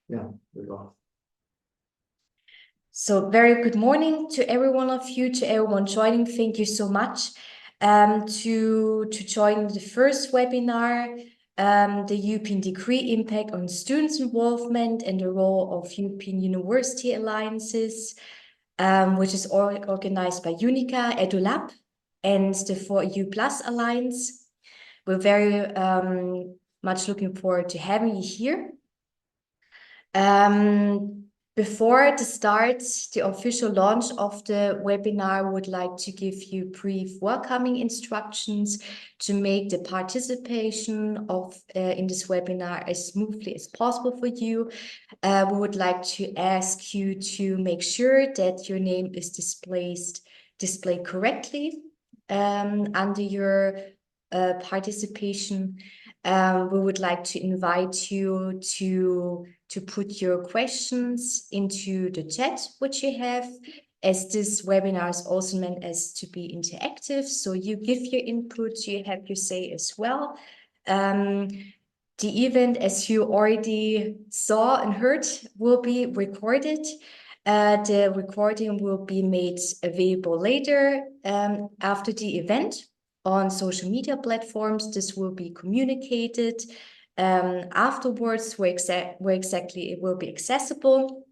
Yeah, we go. So very good morning to every one of you, to everyone joining. Thank you so much to join the first webinar, the European Degree Impact on Students' Involvement and the Role of European University Alliances, which is organized by UNICA EduLAB and the FOREU Plus Alliance. We're very much looking forward to having you here. Before the start, the official launch of the webinar, would like to give you brief welcoming instructions to make the participation in this webinar as smoothly as possible for you. We would like to ask you to make sure that your name is displayed correctly under your participation. We would like to invite you to put your questions into the chat, which you have, as this webinar is also meant as to be interactive. So you give your input, you have your say as well. The event, as you already saw and heard, will be recorded. The recording will be made available later after the event on social media platforms. This will be communicated afterwards where exactly it will be accessible.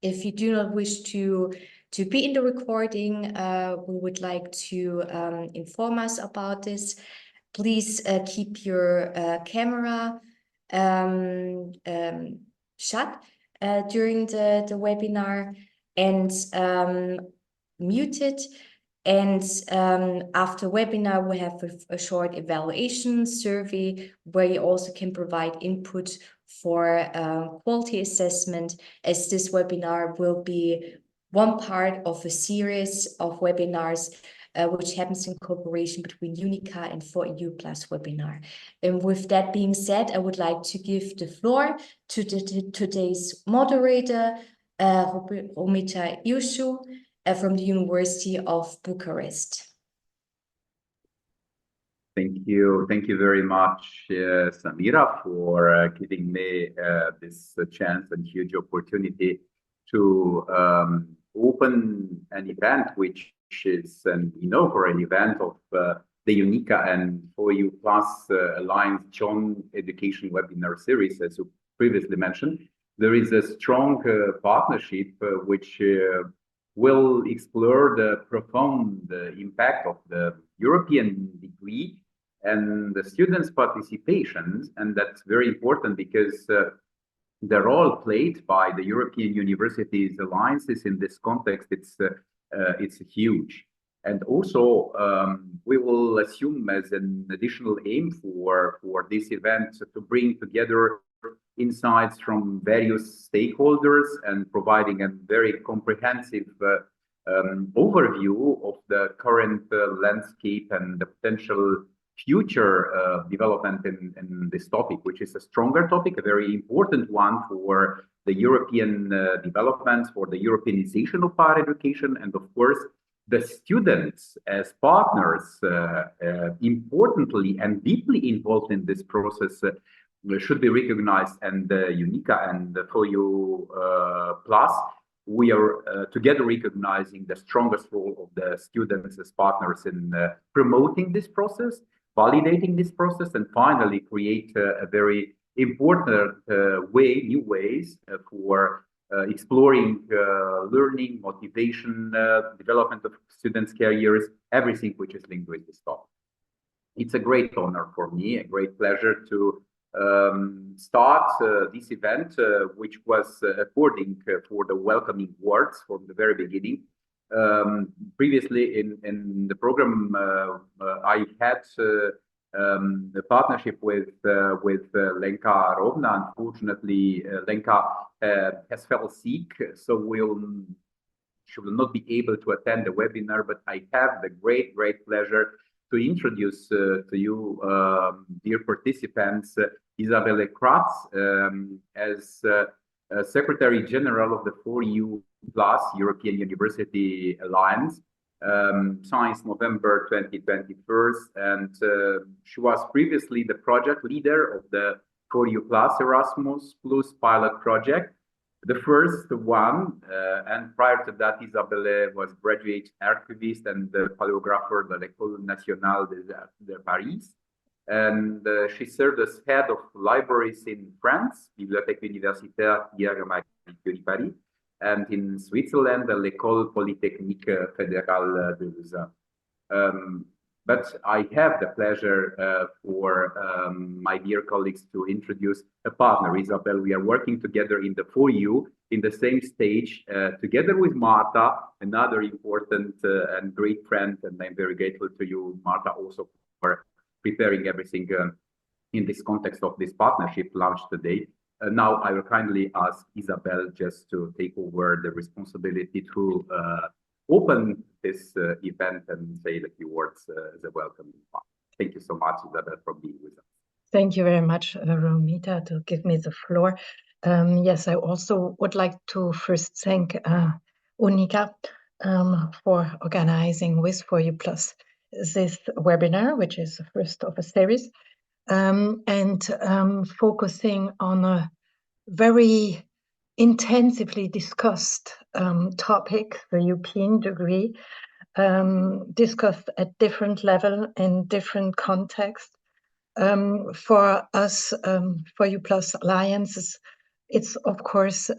If you do not wish to be in the recording, we would like to inform us about this. Please keep your camera shut during the webinar and muted. And after webinar, we have a short evaluation survey where you also can provide input for quality assessment, as this webinar will be one part of a series of webinars which happens in cooperation between UNICA and FOREU Plus webinar. And with that being said, I would like to give the floor to today's moderator, Romiță Iucu, from the University of Bucharest. Thank you very much, Samira, for giving me this chance and huge opportunity to open an event which is an inaugural event of the UNICA and FOREU Plus Alliance Joint Education Webinar Series, as you previously mentioned. There is a strong partnership which will explore the profound impact of the European degree and the students' participation. And that's very important because the role played by the European Universities Alliances in this context, it's huge. And also, we will assume as an additional aim for this event to bring together insights from various stakeholders and providing a very comprehensive overview of the current landscape and the potential future development in this topic, which is a stronger topic, a very important one for the European development, for the Europeanization of higher education, and of course, the students as partners, importantly and deeply involved in this process, should be recognized. And UNICA and the FOREU Plus, we are together recognizing the strongest role of the students as partners in promoting this process, validating this process, and finally create a very important new ways for exploring learning, motivation, development of students' careers, everything which is linked with this topic. It's a great honor for me, a great pleasure to start this event, which was according for the welcoming words from the very beginning. Previously in the program, I had the partnership with Lenka Rovna. Unfortunately, Lenka has fell sick, so she will not be able to attend the webinar, but I have the great pleasure to introduce to you, dear participants, Isabelle Kratz, as Secretary General of the FOREU Plus European University Alliance, since November 2021, and she was previously the project leader of the FOREU Plus Erasmus Plus pilot project. The first one, and prior to that, Isabelle was graduate archivist and the paleographer at l'École nationale de Paris. And she served as head of libraries in France, Bibliothèque universitaire Pierre Marie Curie Paris, and in Switzerland, l'École polytechnique fédérale de Lausanne. But I have the pleasure for my dear colleagues to introduce a partner, Isabelle. We are working together in the FOREU in the same stage, together with Marta, another important and great friend. And I'm very grateful to you, Marta, also for preparing everything in this context of this partnership launched today. Now I will kindly ask Isabelle just to take over the responsibility to open this event and say a few words as a welcoming part. Thank you so much, Isabelle, for being with us. Thank you very much, Romiță, to give me the floor. Yes, I also would like to first thank UNICA for organizing with FOREU Plus this webinar, which is the first of a series, and focusing on a very intensively discussed topic, the European degree, discussed at different level in different contexts. For us, FOREU Plus Alliances, it's of course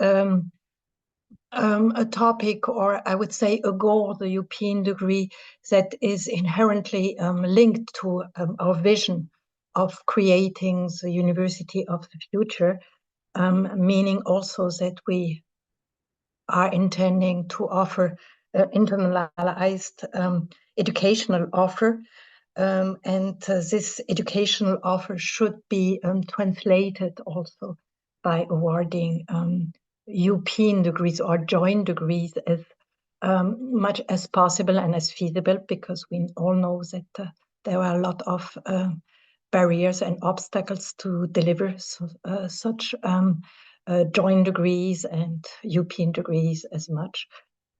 a topic, or I would say a goal, the European degree, that is inherently linked to our vision of creating the university of the future, meaning also that we are intending to offer internalized educational offer, and this educational offer should be translated also by awarding European degrees or joint degrees as much as possible and as feasible, because we all know that there are a lot of barriers and obstacles to deliver such joint degrees and European degrees as much.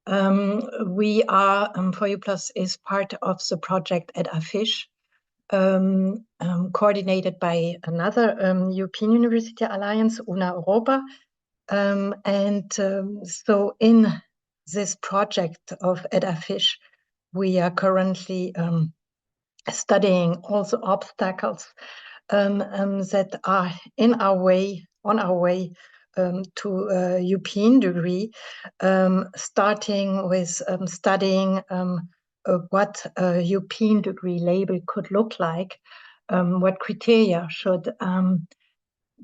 We are, FOREU Plus is part of the project EduFish, coordinated by another European University Alliance, UNA Europa. So in this project of EduFish, we are currently studying all the obstacles that are on our way to a European degree, starting with studying what a European degree label could look like, what criteria should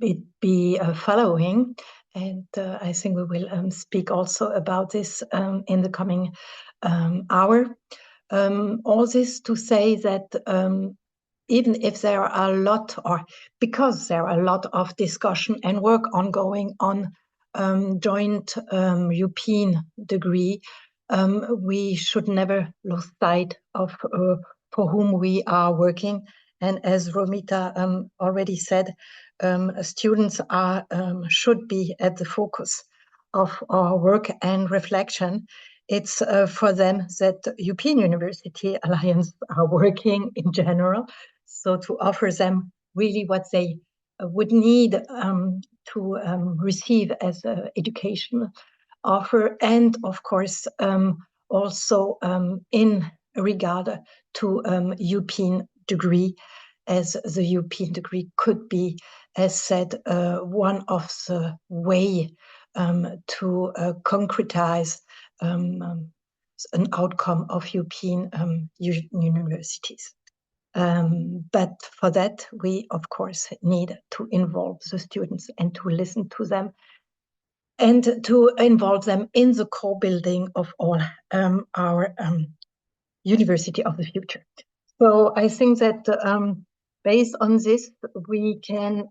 it be following. And I think we will speak also about this in the coming hour. All this to say that even if there are a lot, or because there are a lot of discussion and work ongoing on joint European degree, we should never lose sight of for whom we are working. And as Romiță already said, students are should be at the focus of our work and reflection. It's for them that European University Alliance are working in general. So to offer them really what they would need to receive as an educational offer, and of course also in regard to European degree, as the European degree could be, as said, one of the way to concretize an outcome of European universities. But for that, we of course need to involve the students and to listen to them and to involve them in the co-building of all our university of the future. So I think that based on this, we can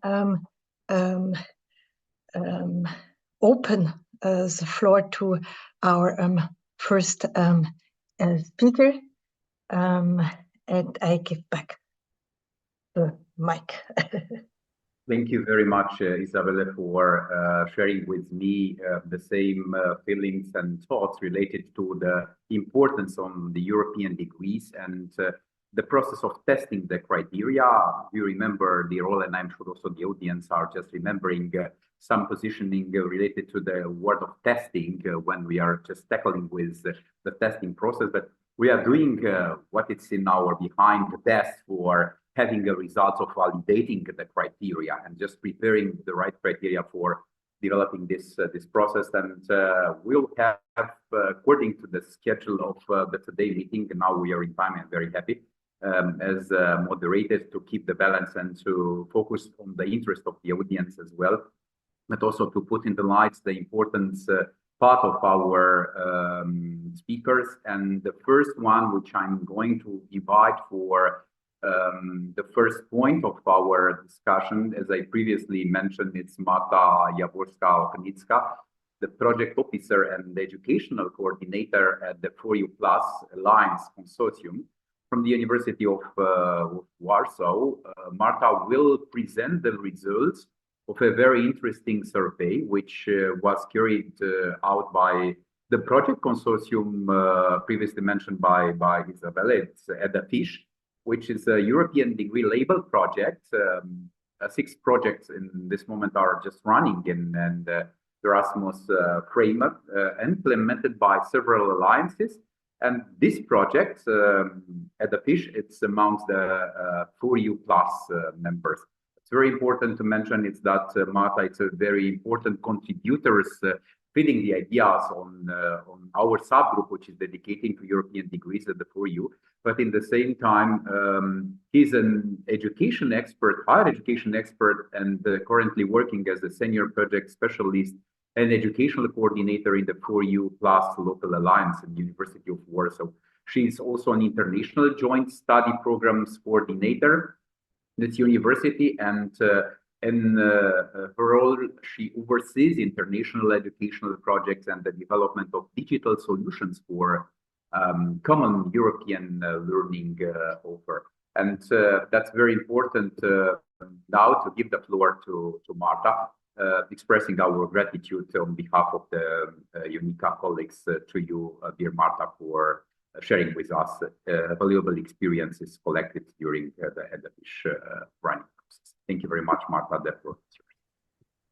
open the floor to our first speaker, and I give back the mic. Thank you very much, Isabelle, for sharing with me the same feelings and thoughts related to the importance on the European degrees. And the process of testing the criteria. You remember the role, and I'm sure also the audience are just remembering some positioning related to the word of testing when we are just tackling with the testing process. But we are doing what it's in our behind the desk for having a result of validating the criteria and just preparing the right criteria for developing this process. And we'll have, according to the schedule of the today meeting, and now we are in time, I'm very happy, as moderators, to keep the balance and to focus on the interest of the audience as well, but also to put in the lights the importance part of our speakers. And the first one, which I'm going to invite for the first point of our discussion, as I previously mentioned, it's Marta Jaworska-Oknińska, the project officer and the educational coordinator at the FOREU Plus Alliance Consortium from the University of Warsaw. Marta will present the results of a very interesting survey, which was carried out by the project consortium previously mentioned by Isabelle. It's EduFish, which is a European degree label project. 6 projects in this moment are just running in the Erasmus framework, implemented by several alliances. And this project, EduFish, it's amongst the FOREU Plus members. It's very important to mention is that Marta is a very important contributors feeding the ideas on our subgroup, which is dedicating to European degrees at the FOREU. But in the same time, he's an education expert, higher education expert, and currently working as a senior project specialist and educational coordinator in the FOREU Plus Local Alliance at the University of Warsaw. She's also an international joint study programs coordinator at this university, and in her role, she oversees international educational projects and the development of digital solutions for common European learning offer. And that's very important now to give the floor to Marta, expressing our gratitude on behalf of the UNICA colleagues to you, dear Marta, for sharing with us valuable experiences collected during the EduFish running process. Thank you very much, Marta. The floor is yours.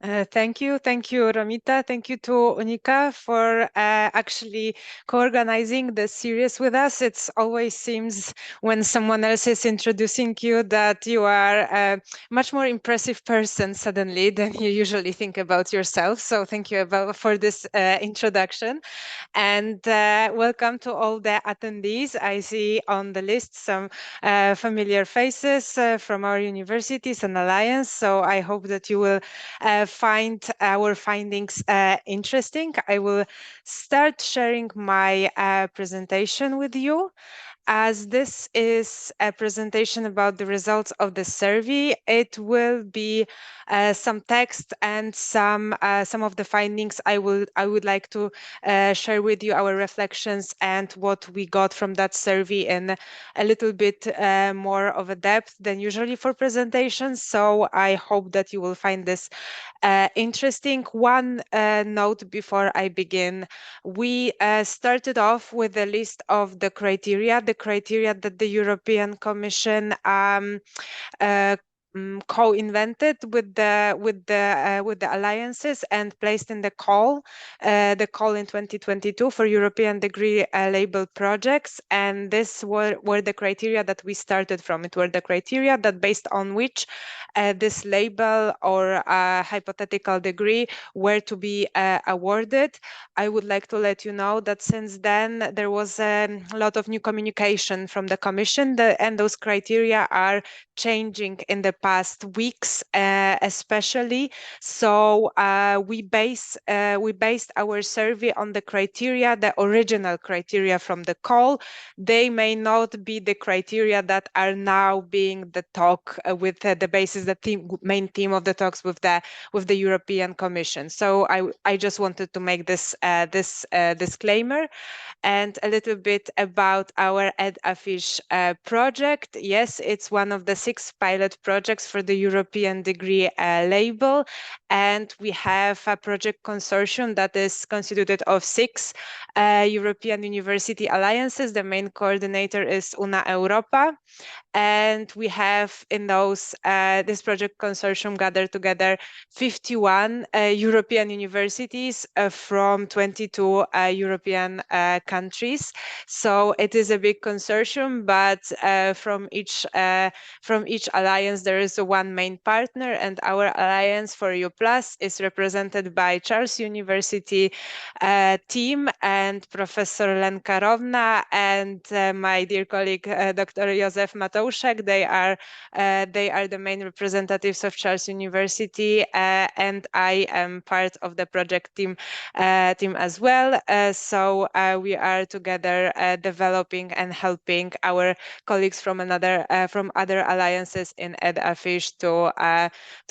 Thank you, Romiță. Thank you to UNICA for actually co-organizing this series with us. It always seems when someone else is introducing you that you are a much more impressive person suddenly than you usually think about yourself. So thank you for this introduction. And welcome to all the attendees. I see on the list some familiar faces from our universities and alliance. So I hope that you will find our findings interesting. I will start sharing my presentation with you. As this is a presentation about the results of the survey, it will be some text and some of the findings. I would like to share with you our reflections and what we got from that survey in a little bit more of a depth than usually for presentations. So I hope that you will find this interesting. One note before I begin: we started off with a list of the criteria that the European Commission co-invented with the alliances and placed in the call in 2022 for European degree label projects. And this were the criteria that we started from. It were the criteria that based on which this label or hypothetical degree were to be awarded. I would like to let you know that since then there was a lot of new communication from the Commission, and those criteria are changing in the past weeks, especially. So we based our survey on the criteria, the original criteria from the call. They may not be the criteria that are now being the talk with the basis, the main theme of the talks with the European Commission. So I just wanted to make this disclaimer. And a little bit about our EduFish project. Yes, it's one of the 6 pilot projects projects for the European degree label. And we have a project consortium that is constituted of 6 European University Alliances. The main coordinator is Una Europa. And we have in those, this project consortium gathered together 51 European universities from 22 European countries. So it is a big consortium, but from each alliance there is one main partner, and our alliance FOREU Plus is represented by Charles University team and Professor Lenka Rovna and my dear colleague Dr. Józef Matouszek. They are the main representatives of Charles University, and I am part of the project team as well. So we are together developing and helping our colleagues from other alliances in EduFish to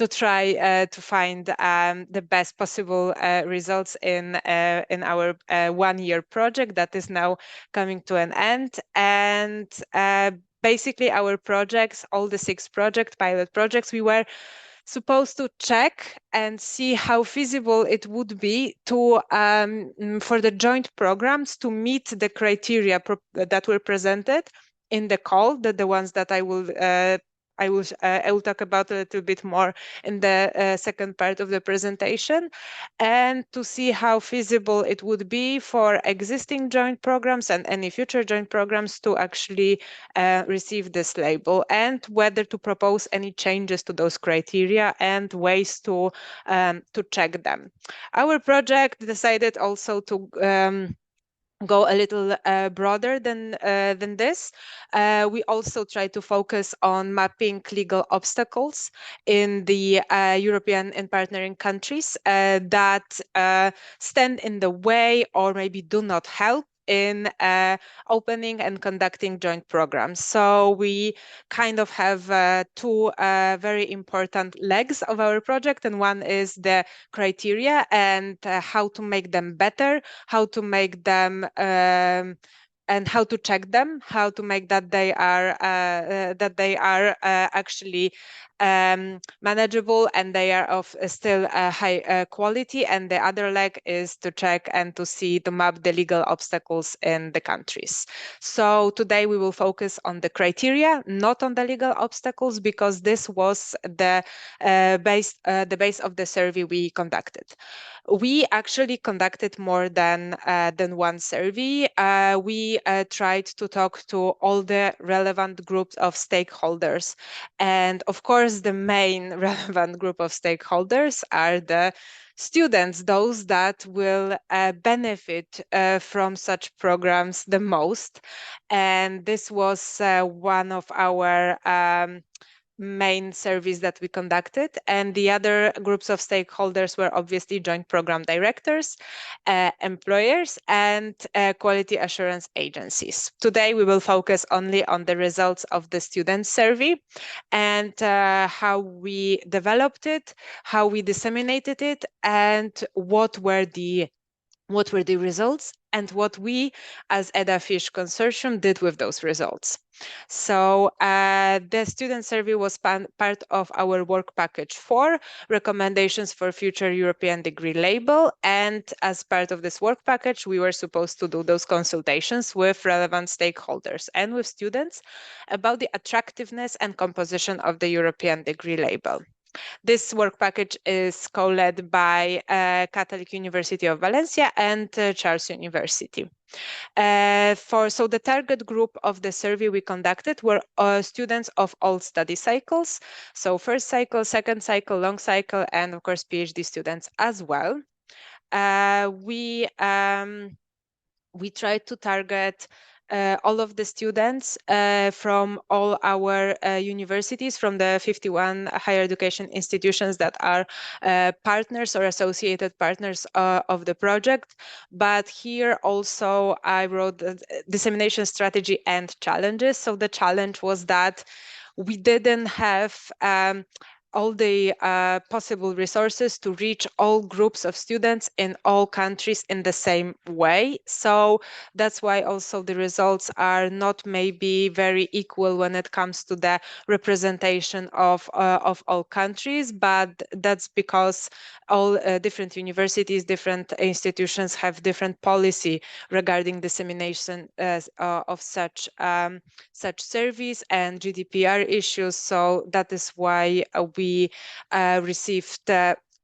try to find the best possible results in our 1-year project that is now coming to an end. And basically our projects, all the 6 pilot projects, we were supposed to check and see how feasible it would be to for the joint programs to meet the criteria that were presented in the call, the ones that I will talk about a little bit more in the second part of the presentation, and to see how feasible it would be for existing joint programs and any future joint programs to actually receive this label, and whether to propose any changes to those criteria and ways to check them. Our project decided also to go a little broader than this. We also try to focus on mapping legal obstacles in the European and partnering countries that stand in the way or maybe do not help in opening and conducting joint programs. So we kind of have 2 very important legs of our project, and one is the criteria and how to make them better, how to make them and how to check them, how to make that they are actually manageable and they are of still high quality. And the other leg is to check and to map the legal obstacles in the countries. So today we will focus on the criteria, not on the legal obstacles, because this was the base of the survey we conducted. We actually conducted more than one survey. We tried to talk to all the relevant groups of stakeholders. And of course, the main relevant group of stakeholders are the students, those that will benefit from such programs the most. And this was one of our main surveys that we conducted. And the other groups of stakeholders were obviously joint program directors, employers, and quality assurance agencies. Today, we will focus only on the results of the student survey and how we developed it, how we disseminated it, and what were the results, and what we as EduFish Consortium did with those results. So the student survey was part of our work package 4, recommendations for future European degree label. And as part of this work package, we were supposed to do those consultations with relevant stakeholders and with students about the attractiveness and composition of the European degree label. This work package is co-led by Catholic University of Valencia and Charles University. So the target group of the survey we conducted were students of all study cycles. So first cycle, second cycle, long cycle, and of course PhD students as well. We tried to target all of the students from all our universities, from the 51 higher education institutions that are partners or associated partners of the project. But here also I wrote the dissemination strategy and challenges. So the challenge was that we didn't have all the possible resources to reach all groups of students in all countries in the same way. So that's why also the results are not maybe very equal when it comes to the representation of all countries, but that's because all different universities, different institutions have different policy regarding dissemination of such surveys and GDPR issues. So that is why we received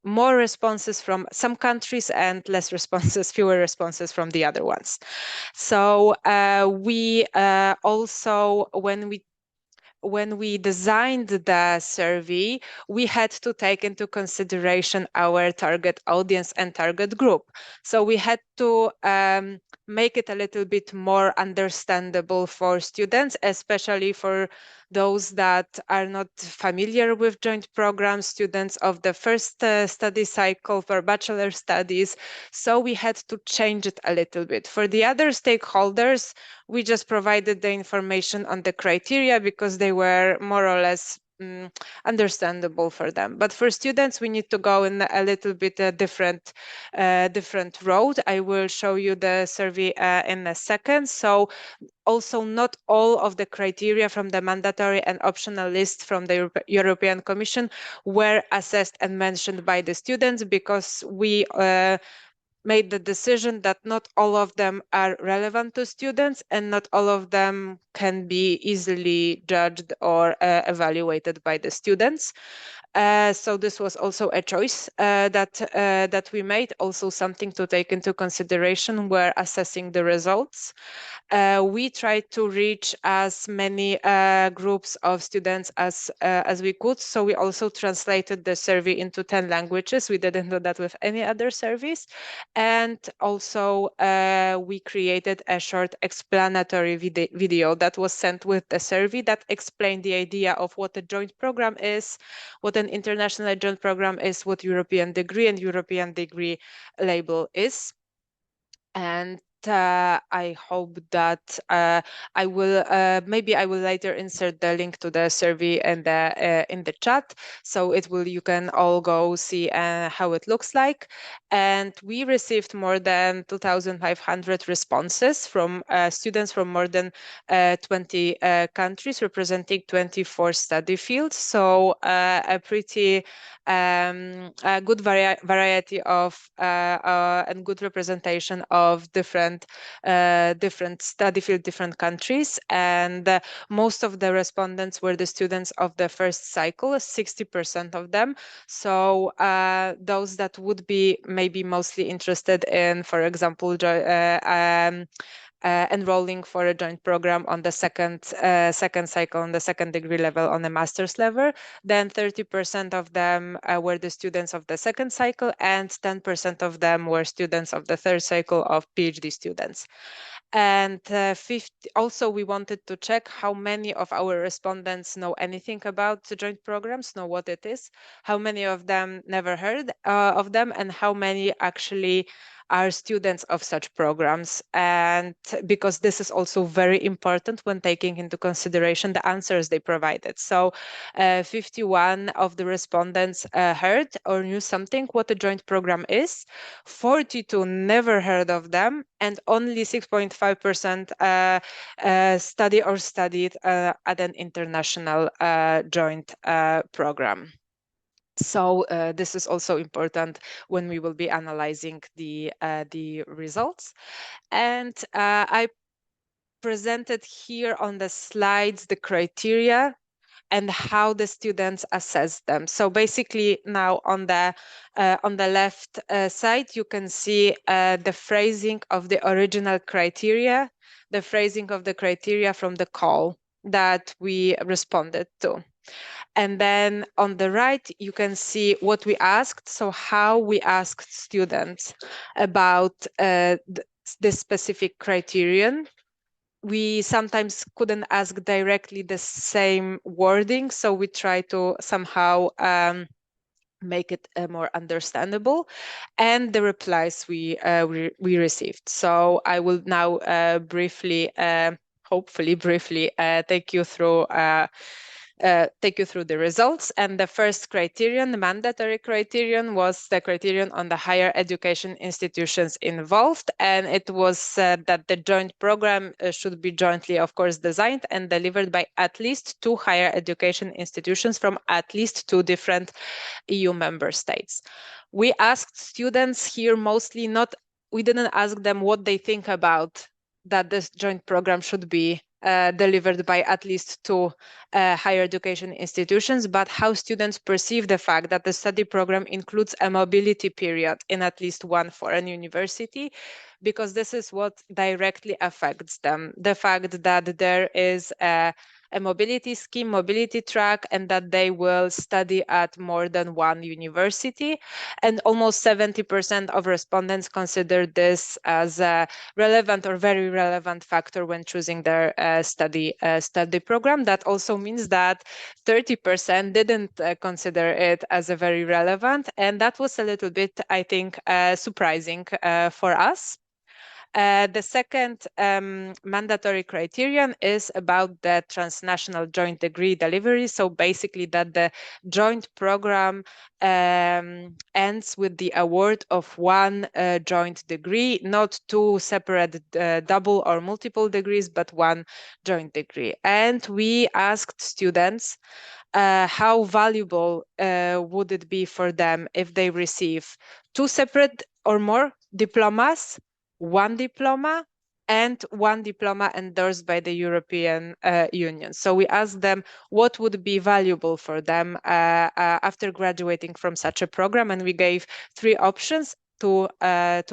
more responses from some countries and less responses, fewer responses from the other ones. So we also, when we designed the survey, we had to take into consideration our target audience and target group. So we had to make it a little bit more understandable for students, especially for those that are not familiar with joint programs, students of the first study cycle for bachelor studies. So we had to change it a little bit. For the other stakeholders, we just provided the information on the criteria because they were more or less understandable for them. But for students, we need to go in a little bit different road. I will show you the survey in a second. So also not all of the criteria from the mandatory and optional list from the European Commission were assessed and mentioned by the students, because we made the decision that not all of them are relevant to students and not all of them can be easily judged or evaluated by the students. So this was also a choice that we made, also something to take into consideration when assessing the results. We tried to reach as many groups of students as we could. So we also translated the survey into 10 languages. We didn't do that with any other surveys. And also we created a short explanatory video that was sent with the survey that explained the idea of what a joint program is, what an international joint program is, what European degree and European degree label is. And I hope that I will maybe I will later insert the link to the survey in the chat, so you can all go see how it looks like. And we received more than 2,500 responses from students from more than 20 countries, representing 24 study fields. So a pretty a good variety of and good representation of different study field, different countries. And most of the respondents were the students of the first cycle, 60% of them. So those that would be maybe mostly interested in, for example, enrolling for a joint program on the second cycle, on the second degree level, on the master's level, then 30% of them were the students of the second cycle, and 10% of them were students of the third cycle of PhD students. And also we wanted to check how many of our respondents know anything about the joint programs, know what it is, how many of them never heard of them, and how many actually are students of such programs. And because this is also very important when taking into consideration the answers they provided. So 51 of the respondents heard or knew something what a joint program is, 42 never heard of them, and only 6.5% study or studied at an international joint program. So this is also important when we will be analyzing the results. And I presented here on the slides the criteria and how the students assess them. So basically now on the left side, you can see the phrasing of the original criteria, the phrasing of the criteria from the call that we responded to. And then on the right, you can see what we asked. So how we asked students about this specific criterion. We sometimes couldn't ask directly the same wording, so we try to somehow make it more understandable, and the replies we received. So I will now briefly, hopefully briefly, take you through take you through the results. And the first criterion, the mandatory criterion, was the criterion on the higher education institutions involved. And it was said that the joint program should be jointly, of course, designed and delivered by at least 2 higher education institutions from at least 2 different EU member states. We asked students here mostly we didn't ask them what they think about that this joint program should be delivered by at least 2 higher education institutions, but how students perceive the fact that the study program includes a mobility period in at least 1 foreign university, because this is what directly affects them. The fact that there is a mobility scheme, mobility track, and that they will study at more than 1 university. And almost 70% of respondents consider this as a relevant or very relevant factor when choosing their study program. That also means that 30% didn't consider it as a very relevant. And that was a little bit, I think, surprising for us. The second mandatory criterion is about the transnational joint degree delivery. So basically that the joint program ends with the award of 1 joint degree, not 2 separate double or multiple degrees, but 1 joint degree. And we asked students how valuable would it be for them if they receive 2 separate or more diplomas, 1 diploma, and 1 diploma endorsed by the European Union. So we asked them what would be valuable for them after graduating from such a program, and we gave 3 options to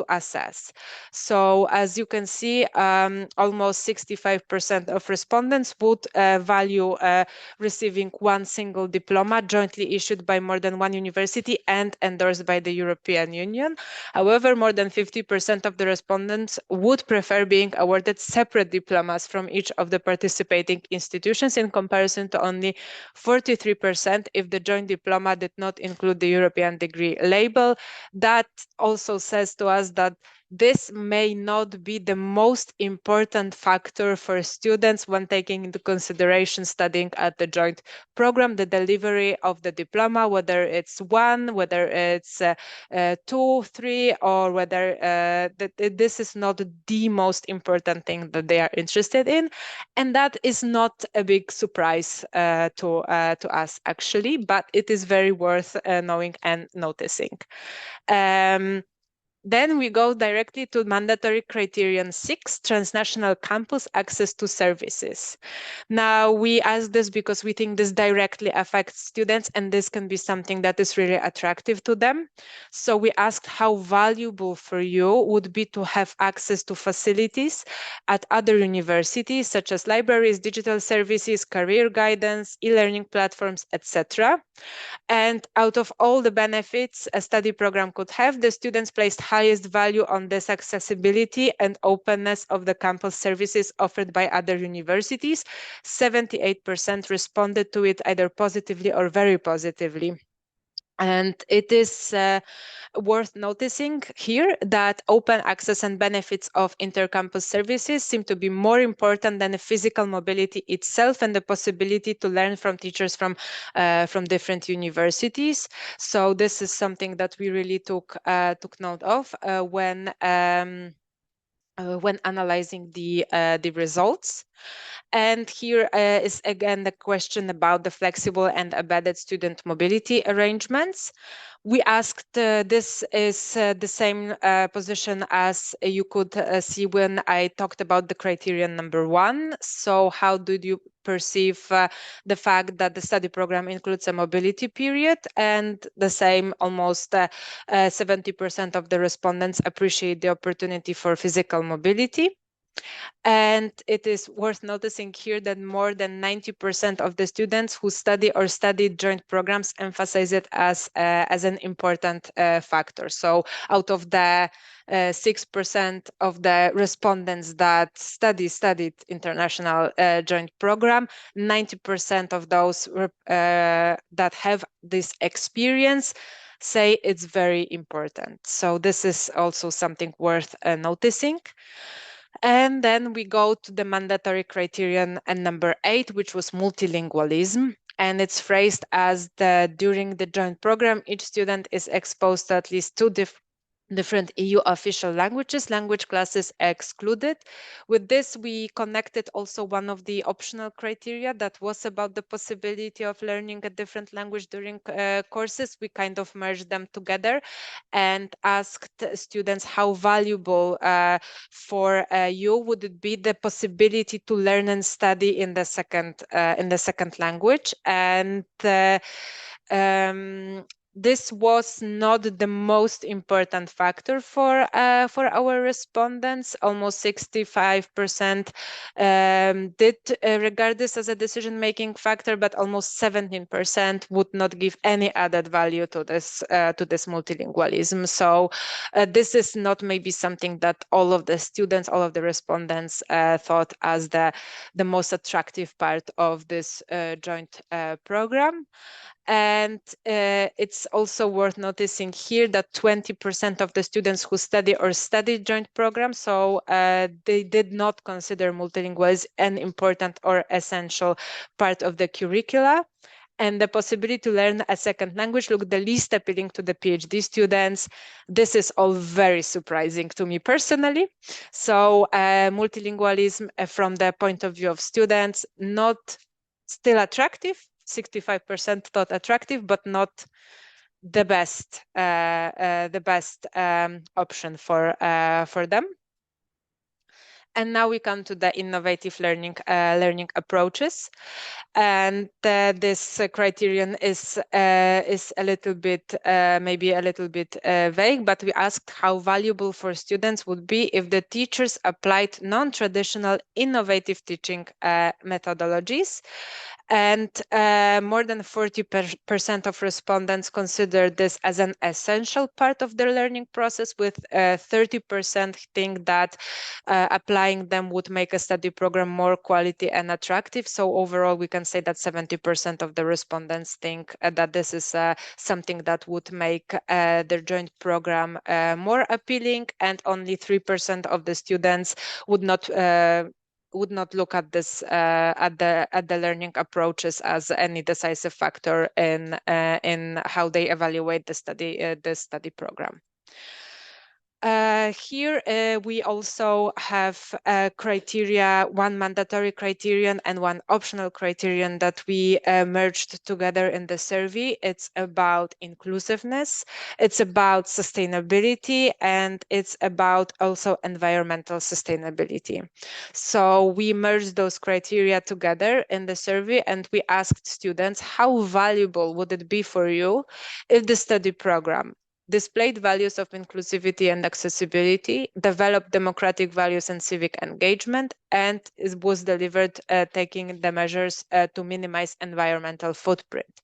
assess. So as you can see, almost 65% of respondents would value receiving 1 single diploma jointly issued by more than 1 university and endorsed by the European Union. However, more than 50% of the respondents would prefer being awarded separate diplomas from each of the participating institutions, in comparison to only 43% if the joint diploma did not include the European degree label. That also says to us that this may not be the most important factor for students when taking into consideration studying at the joint program, the delivery of the diploma, whether it's 1, whether it's 2, 3, or whether this is not the most important thing that they are interested in. And that is not a big surprise to us, actually, but it is very worth knowing and noticing. Then we go directly to mandatory criterion 6, transnational campus access to services. Now, we ask this because we think this directly affects students, and this can be something that is really attractive to them. So we asked how valuable for you would be to have access to facilities at other universities, such as libraries, digital services, career guidance, e-learning platforms, etc. And out of all the benefits a study program could have, the students placed highest value on this accessibility and openness of the campus services offered by other universities. 78% responded to it either positively or very positively. And it is worth noticing here that open access and benefits of intercampus services seem to be more important than the physical mobility itself and the possibility to learn from teachers from different universities. So this is something that we really took note of when analyzing the results. And here is again the question about the flexible and embedded student mobility arrangements. We asked, this is the same position as you could see when I talked about the criterion number 1. So how did you perceive the fact that the study program includes a mobility period? And the same, almost 70% of the respondents appreciate the opportunity for physical mobility. And it is worth noticing here that more than 90% of the students who study or studied joint programs emphasize it as an important factor. So out of the 6% of the respondents that studied international joint program, 90% of those that have this experience say it's very important. So this is also something worth noticing. And then we go to the mandatory criterion and number 8, which was multilingualism. and it's phrased as during the joint program, each student is exposed to at least two different EU official languages, language classes excluded. With this, we connected also one of the optional criteria that was about the possibility of learning a different language during courses. We kind of merged them together and asked students how valuable for you would it be the possibility to learn and study in the second language. And this was not the most important factor for our respondents. Almost 65% did regard this as a decision-making factor, but almost 17% would not give any added value to this multilingualism. So this is not maybe something that all of the students, all of the respondents thought as the most attractive part of this joint program. And it's also worth noticing here that 20% of the students who studied joint programs, so they did not consider multilingualism an important or essential part of the curricula. And the possibility to learn a second language looked the least appealing to the PhD students. This is all very surprising to me personally. So multilingualism from the point of view of students, not still attractive. 65% thought attractive, but not the best option for them. And now we come to the innovative learning approaches, and this criterion is a little bit maybe a little bit vague, but we asked how valuable for students would be if the teachers applied non-traditional innovative teaching methodologies. And more than 40% of respondents consider this as an essential part of their learning process, with 30% think that applying them would make a study program more quality and attractive. So overall, we can say that 70% of the respondents think that this is something that would make their joint program more appealing, and only 3% of the students would not look at this at the learning approaches as any decisive factor in how they evaluate the study program. Here we also have criteria, one mandatory criterion and one optional criterion that we merged together in the survey. It's about inclusiveness, it's about sustainability, and it's about also environmental sustainability. So we merged those criteria together in the survey, and we asked students, how valuable would it be for you if the study program displayed values of inclusivity and accessibility, developed democratic values and civic engagement, and it was delivered taking the measures to minimize environmental footprint.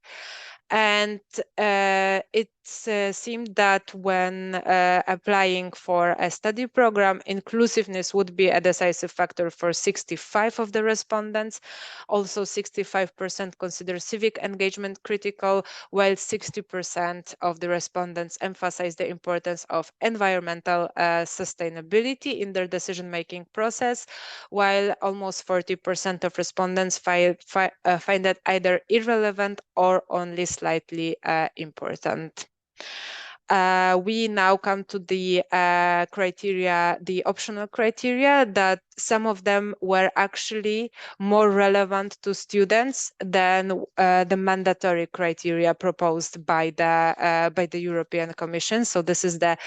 And it seemed that when applying for a study program, inclusiveness would be a decisive factor for 65% of the respondents. Also, 65% consider civic engagement critical, while 60% of the respondents emphasize the importance of environmental sustainability in their decision-making process, while almost 40% of respondents find that either irrelevant or only slightly important. We now come to the criteria, the optional criteria, that some of them were actually more relevant to students than the mandatory criteria proposed by the European Commission. So this is the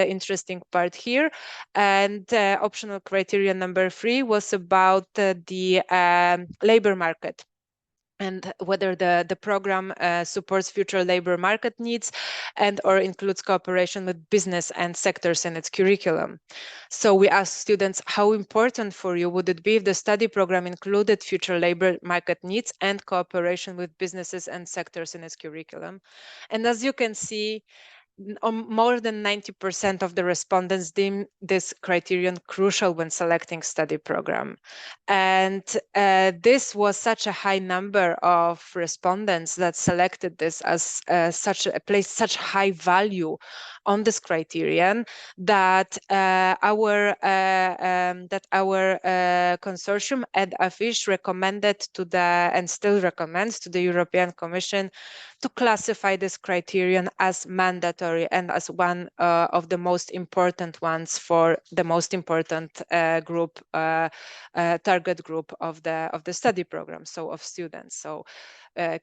interesting part here. And optional criteria number 3 was about the labor market, and whether the program supports future labor market needs and or includes cooperation with business and sectors in its curriculum. So we asked students, how important for you would it be if the study program included future labor market needs and cooperation with businesses and sectors in its curriculum? And as you can see, more than 90% of the respondents deem this criterion crucial when selecting study program. And this was such a high number of respondents that selected this as such high value on this criterion that our consortium EduFish recommended to and still recommends to the European Commission to classify this criterion as mandatory and as one of the most important ones for the most important group, target group of the study program, so of students. So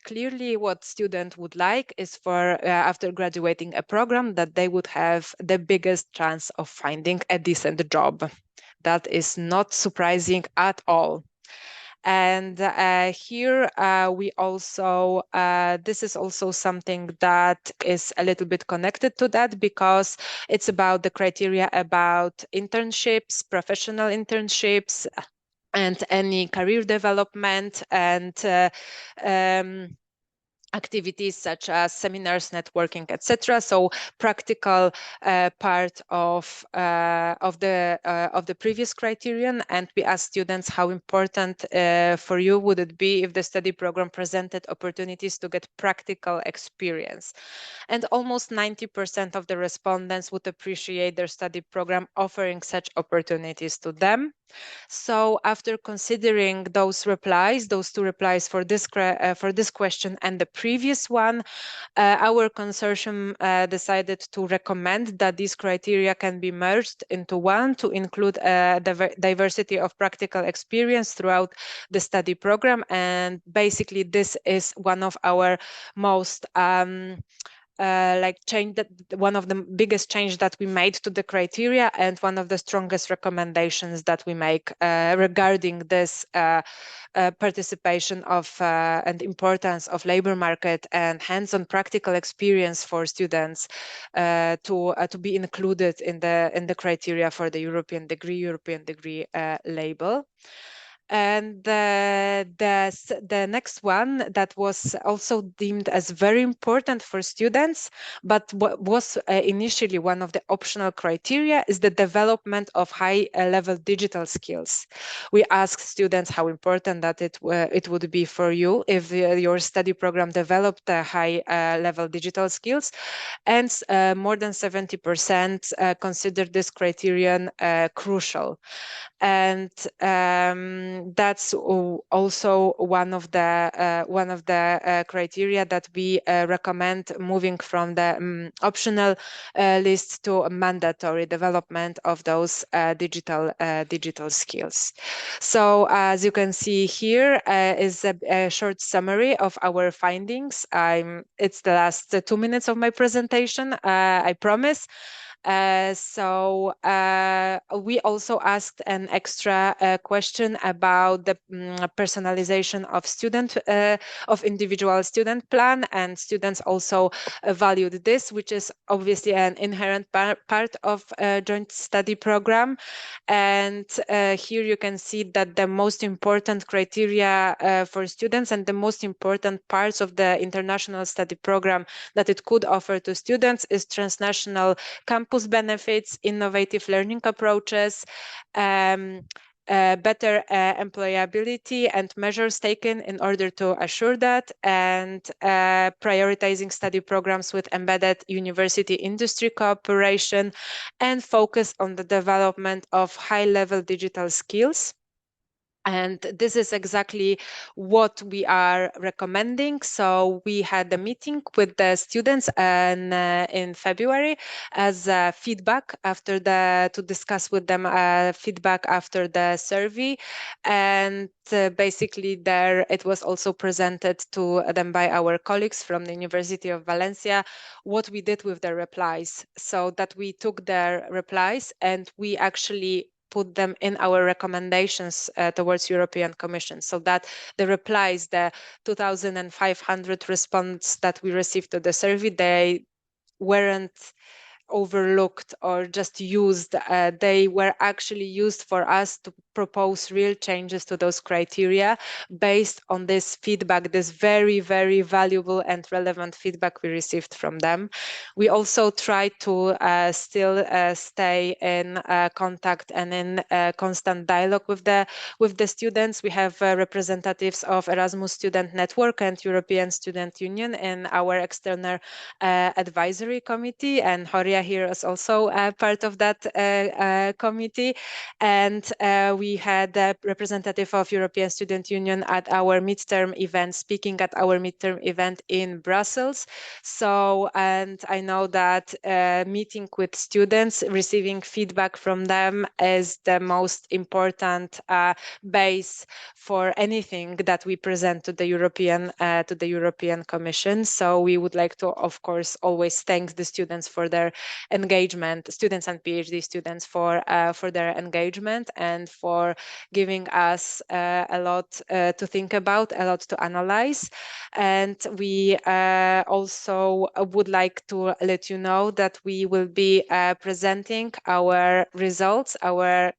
clearly what student would like is for after graduating a program that they would have the biggest chance of finding a decent job. That is not surprising at all. And here we also, this is also something that is a little bit connected to that, because it's about the criteria about internships, professional internships, and any career development and activities such as seminars, networking, etc. So practical part of the previous criterion, and we asked students how important for you would it be if the study program presented opportunities to get practical experience. And almost 90% of the respondents would appreciate their study program offering such opportunities to them. So after considering those replies, those two replies for this question and the previous one, our consortium decided to recommend that these criteria can be merged into one to include the diversity of practical experience throughout the study program. And basically this is one of our most one of the biggest change that we made to the criteria, and one of the strongest recommendations that we make regarding this participation of and importance of labor market and hands-on practical experience for students to be included in the criteria for the European degree label. And the next one that was also deemed as very important for students, but what was initially one of the optional criteria, is the development of high-level digital skills. We asked students how important that it would be for you if your study program developed high-level digital skills, and more than 70% considered this criterion crucial. And that's also one of the criteria that we recommend moving from the optional list to a mandatory development of those digital skills. So as you can see here is a short summary of our findings. It's the last 2 minutes of my presentation, I promise. So we also asked an extra question about the personalization of individual student plan, and students also valued this, which is obviously an inherent part of a joint study program. And here you can see that the most important criteria for students and the most important parts of the international study program that it could offer to students is transnational campus benefits, innovative learning approaches, better employability and measures taken in order to assure that, and prioritizing study programs with embedded university industry cooperation, and focus on the development of high-level digital skills. And this is exactly what we are recommending. So we had a meeting with the students in February as feedback to discuss with them feedback after the survey. And basically there it was also presented to them by our colleagues from the University of Valencia what we did with the replies. So that we took their replies and we actually put them in our recommendations towards European Commission, so that the replies, the 2,500 responses that we received to the survey, they weren't overlooked or just used. They were actually used for us to propose real changes to those criteria based on this feedback, this very, very valuable and relevant feedback we received from them. We also try to still stay in contact and in constant dialogue with the students. We have representatives of Erasmus Student Network and European Student Union in our external advisory committee, and Horia Horia here is also part of that committee. And we had a representative of European Student Union at our midterm event, speaking at our midterm event in Brussels. So, and I know that meeting with students, receiving feedback from them is the most important base for anything that we present to the European Commission. So we would like to, of course, always thank the students for their engagement, students and PhD students for their engagement and for giving us a lot to think about, a lot to analyze. And we also would like to let you know that we will be presenting our results, our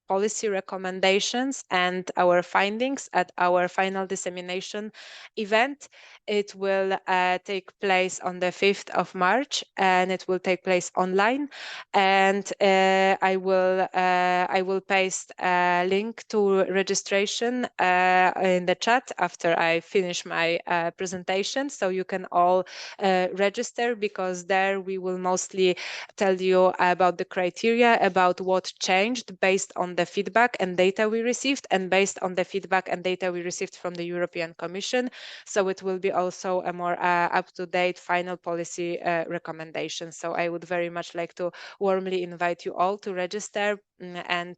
policy recommendations and our findings at our final dissemination event. It will take place on the 5th of March and it will take place online. And I will paste a link to registration in the chat after I finish my presentation, so you can all register, because there we will mostly tell you about the criteria, about what changed based on the feedback and data we received, and based on the feedback and data we received from the European Commission. So it will be also a more up-to-date final policy recommendation. So I would very much like to warmly invite you all to register and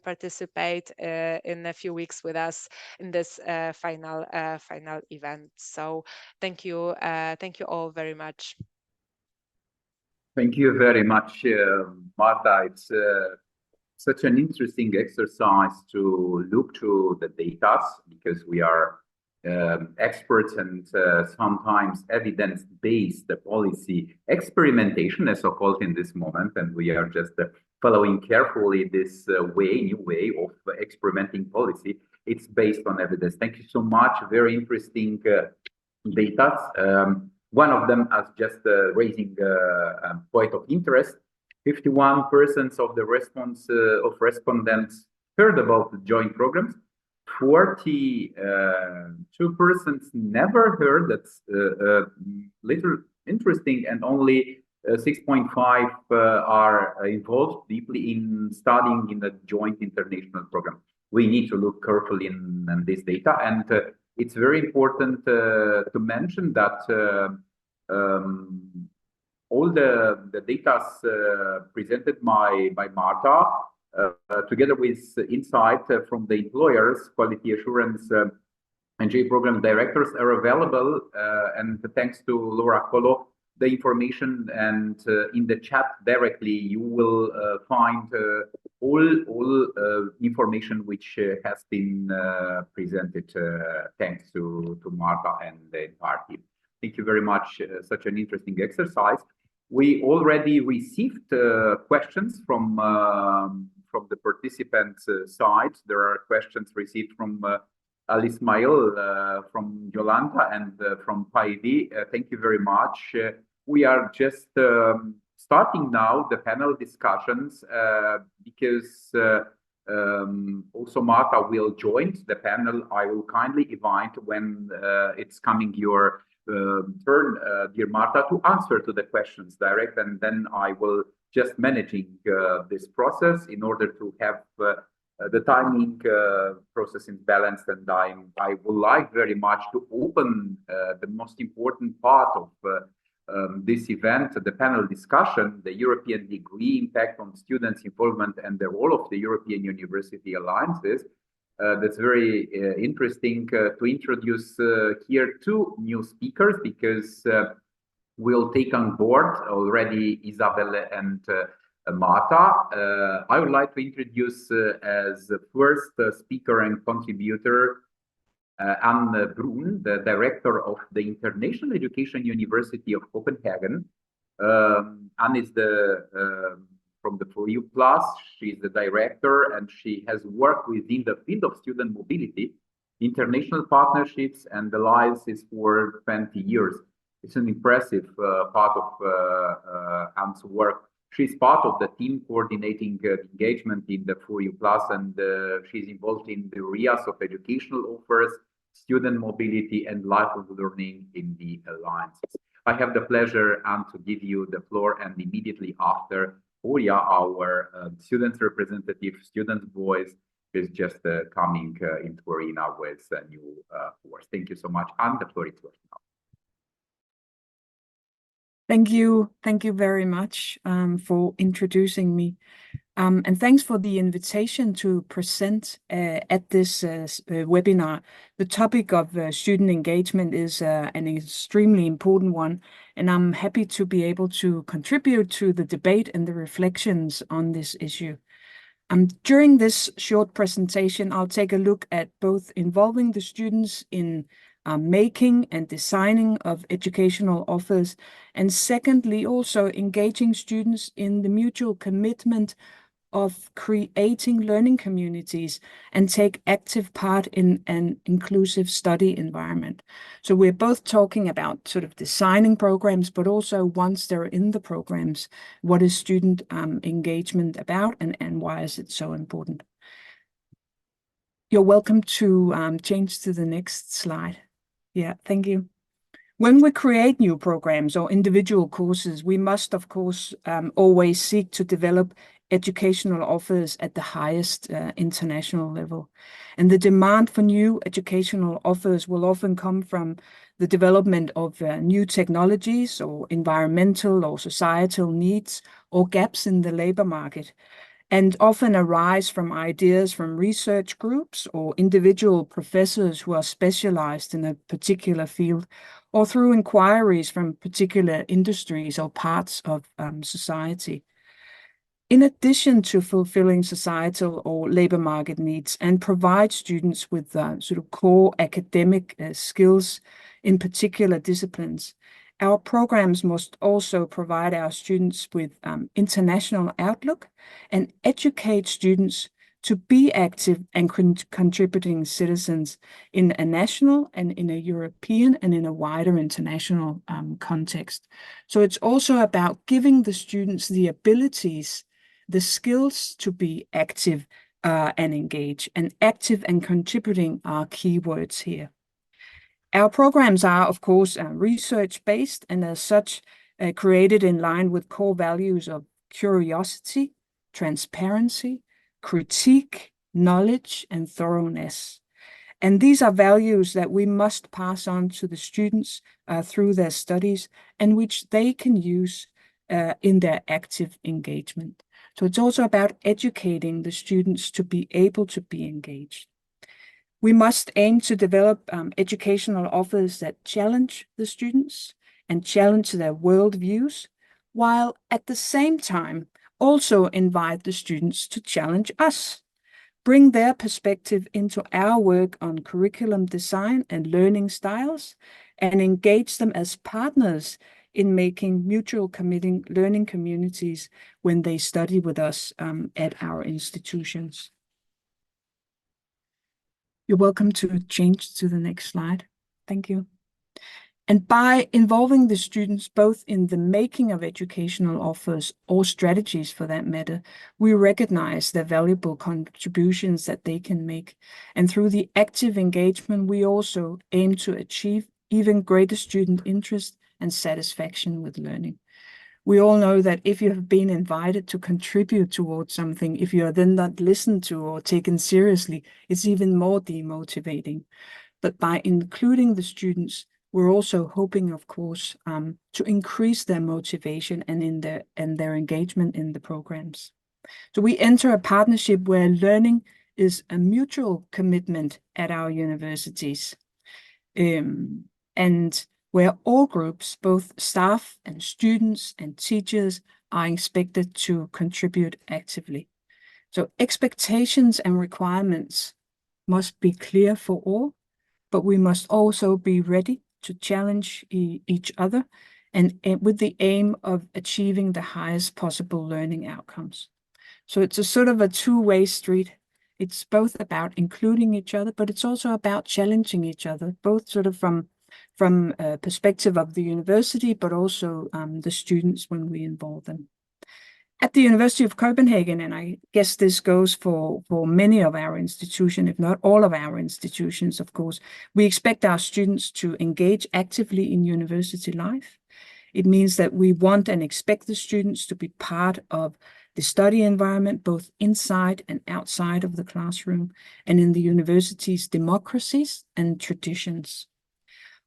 participate in a few weeks with us in this final event. So thank you all very much. Thank you very much, Marta. It's such an interesting exercise to look to the data, because we are experts and sometimes evidence-based policy experimentation, as so-called in this moment, and we are just following carefully this new way of experimenting policy. It's based on evidence. Thank you so much. Very interesting data. One of them as just raising a point of interest. 51% of the respondents heard about the joint programs. 42% never heard. That's little interesting, and only 6.5 are involved deeply in studying in the joint international program. We need to look carefully in this data, and it's very important to mention that all the data presented by Marta, together with insight from the employers, quality assurance and J program directors, are available. And thanks to Laura Colo, the information, and in the chat directly, you will find all information which has been presented thanks to Marta and the entire team. Thank you very much. Such an interesting exercise. We already received questions from the participants' side. There are questions received from Al Ismail, from Yolanda, and from Paidi. Thank you very much. We are just starting now the panel discussions, because also Marta will join the panel. I will kindly invite when it's coming your turn, dear Marta, to answer to the questions direct, and then I will just managing this process in order to have the timing process in balance. And I would like very much to open the most important part of this event, the panel discussion, the European degree impact on students' involvement and the role of the European University Alliances. That's very interesting to introduce here two new speakers, because we'll take on board already Isabelle and Marta. I would like to introduce as the first speaker and contributor Bruun, the director of the International Education University of Copenhagen. Anne is from the FOREU Plus. She's the director, and she has worked within the field of student mobility, international partnerships, and alliances for 20 years. It's an impressive part of Anne's work. She's part of the team coordinating engagement in the FOREU Plus, and she's involved in the areas of educational offers, student mobility, and lifelong learning in the alliances. I have the pleasure to give you the floor, and immediately after, Horia, our student representative, student voice, is just coming into arena with a new force. Thank you so much, and the floor is yours now. Thank you very much for introducing me. And thanks for the invitation to present at this webinar. The topic of student engagement is an extremely important one, and I'm happy to be able to contribute to the debate and the reflections on this issue. During this short presentation, I'll take a look at both involving the students in making and designing of educational offers, and secondly, also engaging students in the mutual commitment of creating learning communities and take active part in an inclusive study environment. So we're both talking about sort of designing programs, but also once they're in the programs, what is student engagement about, and why is it so important? You're welcome to change to the next slide. Yeah, thank you. When we create new programs or individual courses, we must, of course, always seek to develop educational offers at the highest international level. And the demand for new educational offers will often come from the development of new technologies or environmental or societal needs or gaps in the labor market, and often arise from ideas from research groups or individual professors who are specialized in a particular field, or through inquiries from particular industries or parts of society. In addition to fulfilling societal or labor market needs and provide students with sort of core academic skills in particular disciplines, our programs must also provide our students with international outlook and educate students to be active and contributing citizens in a national and in a European and in a wider international context. So it's also about giving the students the abilities, the skills to be active and engage, and active and contributing are keywords here. Our programs are, of course, research-based and as such created in line with core values of curiosity, transparency, critique, knowledge, and thoroughness. And these are values that we must pass on to the students through their studies and which they can use in their active engagement. So it's also about educating the students to be able to be engaged. We must aim to develop educational offers that challenge the students and challenge their worldviews, while at the same time also invite the students to challenge us, bring their perspective into our work on curriculum design and learning styles, and engage them as partners in making mutual committing learning communities when they study with us at our institutions. You're welcome to change to the next slide. Thank you. And by involving the students both in the making of educational offers or strategies for that matter, we recognize the valuable contributions that they can make. And through the active engagement, we also aim to achieve even greater student interest and satisfaction with learning. We all know that if you have been invited to contribute towards something, if you are then not listened to or taken seriously, it's even more demotivating. But by including the students, we're also hoping, of course, to increase their motivation and their engagement in the programs. So we enter a partnership where learning is a mutual commitment at our universities, and where all groups, both staff and students and teachers, are expected to contribute actively. So expectations and requirements must be clear for all, but we must also be ready to challenge each other and with the aim of achieving the highest possible learning outcomes. So it's a sort of a two-way street. It's both about including each other, but it's also about challenging each other, both sort of from a perspective of the university, but also the students when we involve them. At the University of Copenhagen, and I guess this goes for many of our institutions, if not all of our institutions, of course, we expect our students to engage actively in university life, It means that we want and expect the students to be part of the study environment, both inside and outside of the classroom, and in the university's democracies and traditions.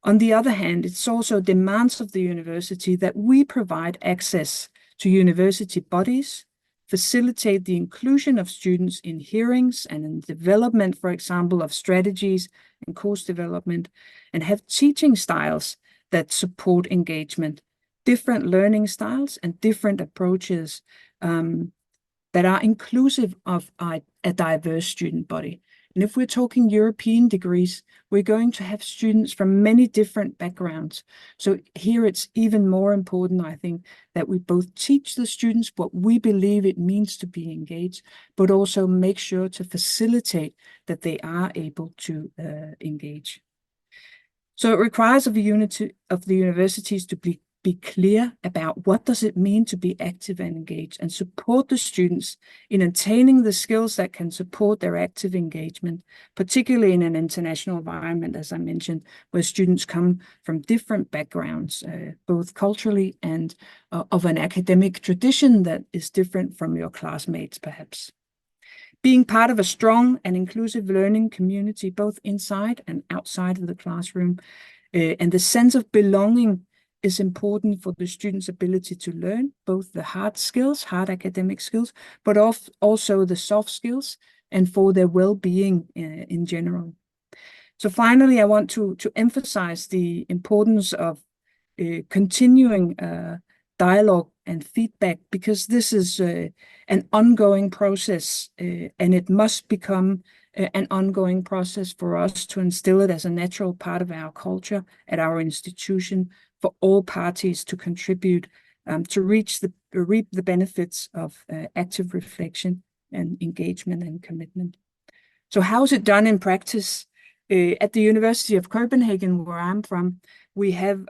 On the other hand, it's also demands of the university that we provide access to university bodies, facilitate the inclusion of students in hearings and in development, for example, of strategies and course development, and have teaching styles that support engagement, different learning styles and different approaches that are inclusive of a diverse student body. And if we're talking European degrees, we're going to have students from many different backgrounds. So here it's even more important, I think, that we both teach the students what we believe it means to be engaged, but also make sure to facilitate that they are able to engage. So it requires of the universities to be clear about what does it mean to be active and engaged, and support the students in attaining the skills that can support their active engagement, particularly in an international environment, as I mentioned, where students come from different backgrounds, both culturally and of an academic tradition that is different from your classmates, perhaps. Being part of a strong and inclusive learning community, both inside and outside of the classroom, and the sense of belonging is important for the students' ability to learn, both the hard academic skills, but also the soft skills, and for their well-being in general. So finally, I want to emphasize the importance of continuing dialogue and feedback, because this is an ongoing process, and it must become an ongoing process for us to instill it as a natural part of our culture at our institution, for all parties to contribute to reap the benefits of active reflection and engagement and commitment. So how is it done in practice? At the University of Copenhagen, where I'm from, we have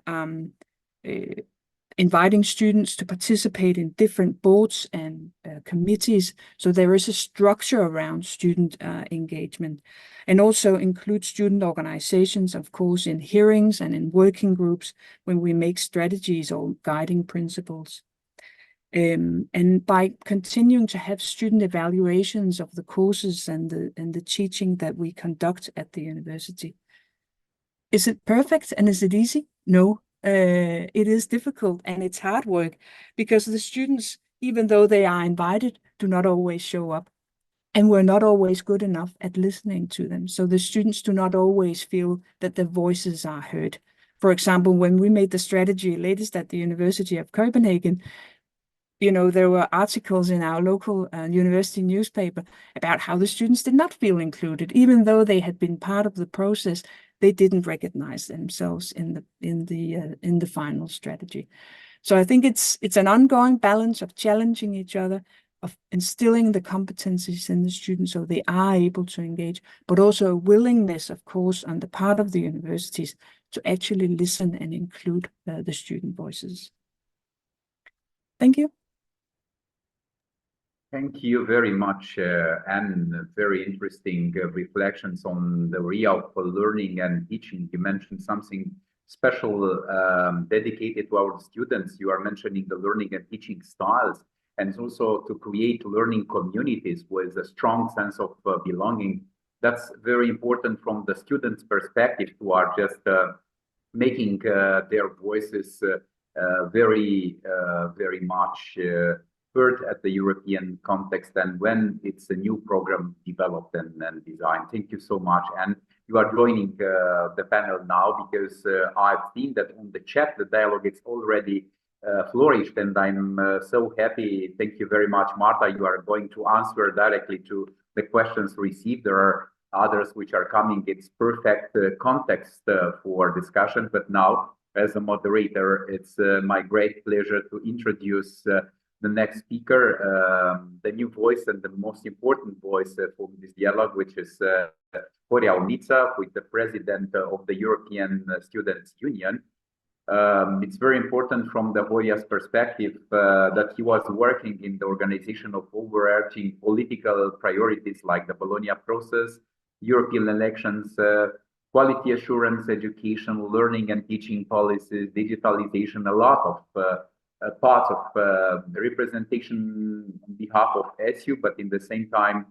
inviting students to participate in different boards and committees. So there is a structure around student engagement, and also include student organizations, of course, in hearings and in working groups when we make strategies or guiding principles. And by continuing to have student evaluations of the courses and the teaching that we conduct at the university. Is it perfect and is it easy? No. It is difficult and it's hard work, because the students, even though they are invited, do not always show up, and we're not always good enough at listening to them. So the students do not always feel that their voices are heard. For example, when we made the strategy latest at the University of Copenhagen, you know, there were articles in our local university newspaper about how the students did not feel included, even though they had been part of the process. They didn't recognize themselves in the final strategy. So I think it's an ongoing balance of challenging each other, of instilling the competencies in the students so they are able to engage, but also a willingness, of course, on the part of the universities to actually listen and include the student voices. Thank you. Thank you very much, Anne. Very interesting reflections on the realm of learning and teaching. You mentioned something special dedicated to our students. You are mentioning the learning and teaching styles, and also to create learning communities with a strong sense of belonging. That's very important from the students' perspective, who are just making their voices very much heard at the European context, and when it's a new program developed and designed. Thank you so much. And you are joining the panel now, because I've seen that on the chat, the dialogue is already flourished, and I'm so happy. Thank you very much, Marta. You are going to answer directly to the questions received. There are others which are coming. It's perfect context for discussion. But now, as a moderator, it's my great pleasure to introduce the next speaker, the new voice and the most important voice for this dialogue, which is Horia, who is the president of the European Students' Union. It's very important from the Horia's perspective that he was working in the organization of overarching political priorities like the Bologna process, European elections, quality assurance, education, learning and teaching policies, digitalization, a lot of parts of the representation on behalf of SU, but in the same time,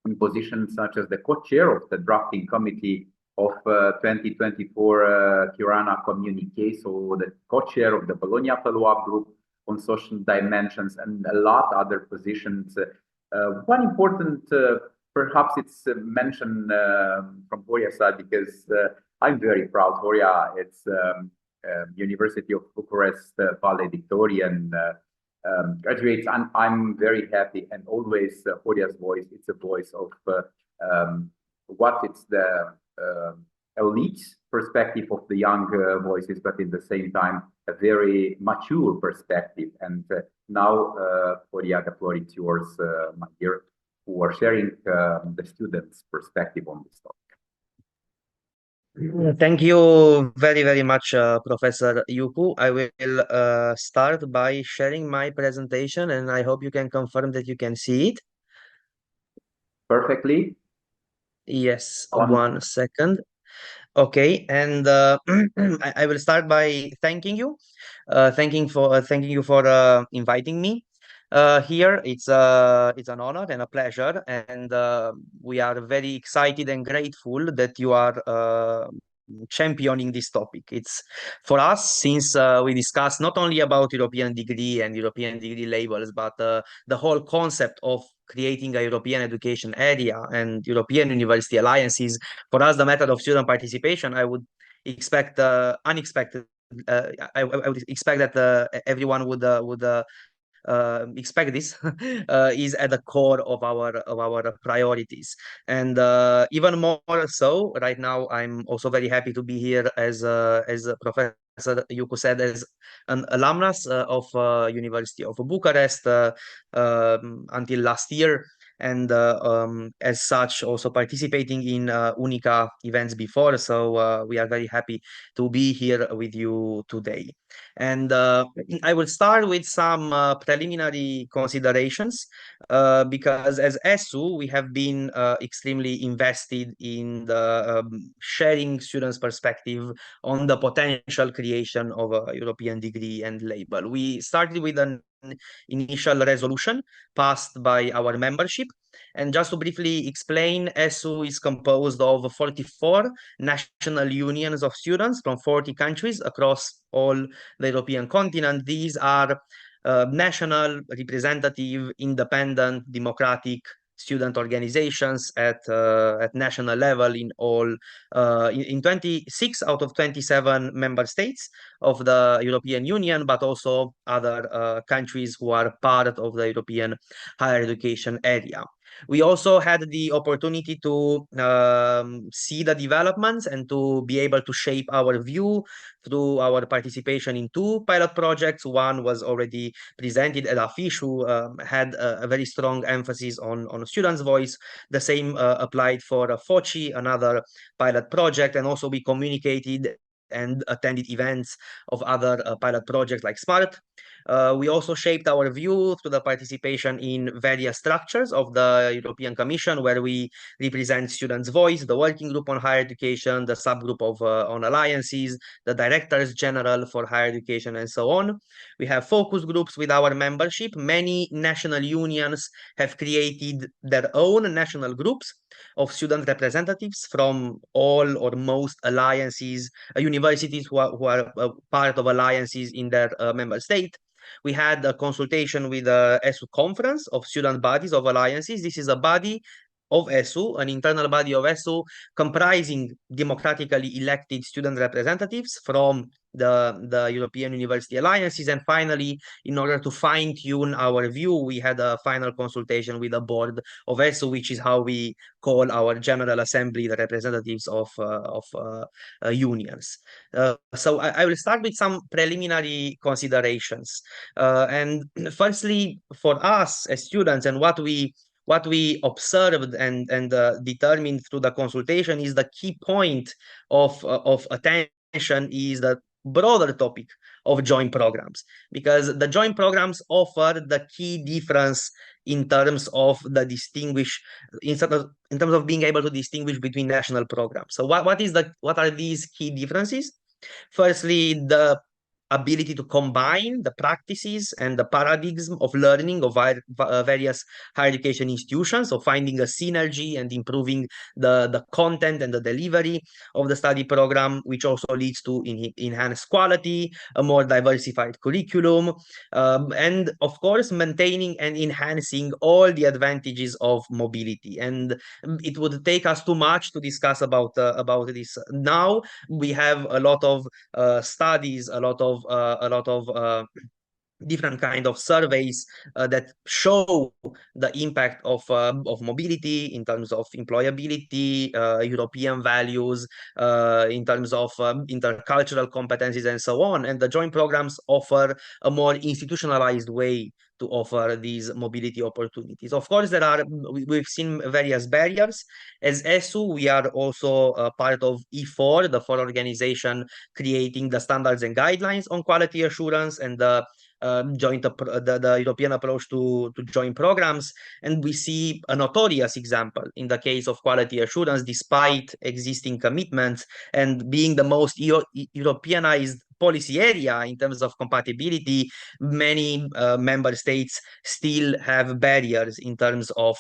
in positions such as the co-chair of the drafting committee of 2024 Kirana communique, so the co-chair of the Bologna follow-up group on social dimensions, and a lot other positions. One important, perhaps it's mentioned from Horia's side, because I'm very proud. Horia, it's University of Bucharest valedictorian graduates, and I'm very happy. And always Horia's voice, it's a voice of what it's the elite perspective of the young voices, but in the same time a very mature perspective. And now, Horia, the floor is yours, my dear, who are sharing the students' perspective on this topic. Thank you very, very much, Professor Iucu. I will start by sharing my presentation, and I hope you can confirm that you can see it. Perfectly. Yes, 1 second. Okay, and I will start by thanking you, thanking you for inviting me here. It's an honor and a pleasure, and we are very excited and grateful that you are championing this topic. It's for us, since we discussed not only about European degree and European degree labels, but the whole concept of creating a European education area and European university alliances. For us, the method of student participation, I would expect unexpected. I would expect that everyone would expect this is at the core of our priorities, and even more so right now. I'm also very happy to be here as Professor Iucu said, as an alumnus of University of Bucharest until last year, and as such also participating in UNICA events before. So we are very happy to be here with you today. And I will start with some preliminary considerations, because as ESU, we have been extremely invested in the sharing students' perspective on the potential creation of a European degree and label. We started with an initial resolution passed by our membership. And just to briefly explain, ESU is composed of 44 national unions of students from 40 countries across all the European continent. These are national, representative, independent, democratic student organizations at national level in all in 26 out of 27 member states of the European Union, but also other countries who are part of the European higher education area. We also had the opportunity to see the developments and to be able to shape our view through our participation in 2 pilot projects. One was already presented at EduFish, who had a very strong emphasis on students' voice. The same applied for FOCI, another pilot project, and also we communicated and attended events of other pilot projects like SMART. We also shaped our view through the participation in various structures of the European Commission, where we represent students' voice, the Working Group on Higher Education, the Subgroup on Alliances, the Directors General for Higher Education, and so on. We have focus groups with our membership. Many national unions have created their own national groups of student representatives from all or most alliances, universities who are part of alliances in their member state. We had a consultation with the ESU Conference of Student Bodies of Alliances. This is a body of ESU, an internal body of ESU, comprising democratically elected student representatives from the European University Alliances. And finally, in order to fine-tune our view, we had a final consultation with the board of ESU, which is how we call our General Assembly, the representatives of unions. So I will start with some preliminary considerations. And firstly, for us as students, and what we observed and determined through the consultation is the key point of attention is the broader topic joint programs, because the joint programs offer the key difference in terms of the in terms of being able to distinguish between national programs. So what are these key differences? Firstly, the ability to combine the practices and the paradigms of learning of various higher education institutions, so finding a synergy and improving the content and the delivery of the study program, which also leads to enhanced quality, a more diversified curriculum, and of course maintaining and enhancing all the advantages of mobility. And it would take us too much to discuss about this now. We have a lot of studies, a lot of different kind of surveys that show the impact of mobility in terms of employability, European values, in terms of intercultural competencies, and so on. And the joint programs offer a more institutionalized way to offer these mobility opportunities. Of course, we've seen various barriers. As ESU, we are also part of E4, the FOREU organization creating the standards and guidelines on quality assurance and the European approach to joint programs. And we see a notorious example in the case of quality assurance, despite existing commitments and being the most Europeanized policy area in terms of compatibility, many member states still have barriers in terms of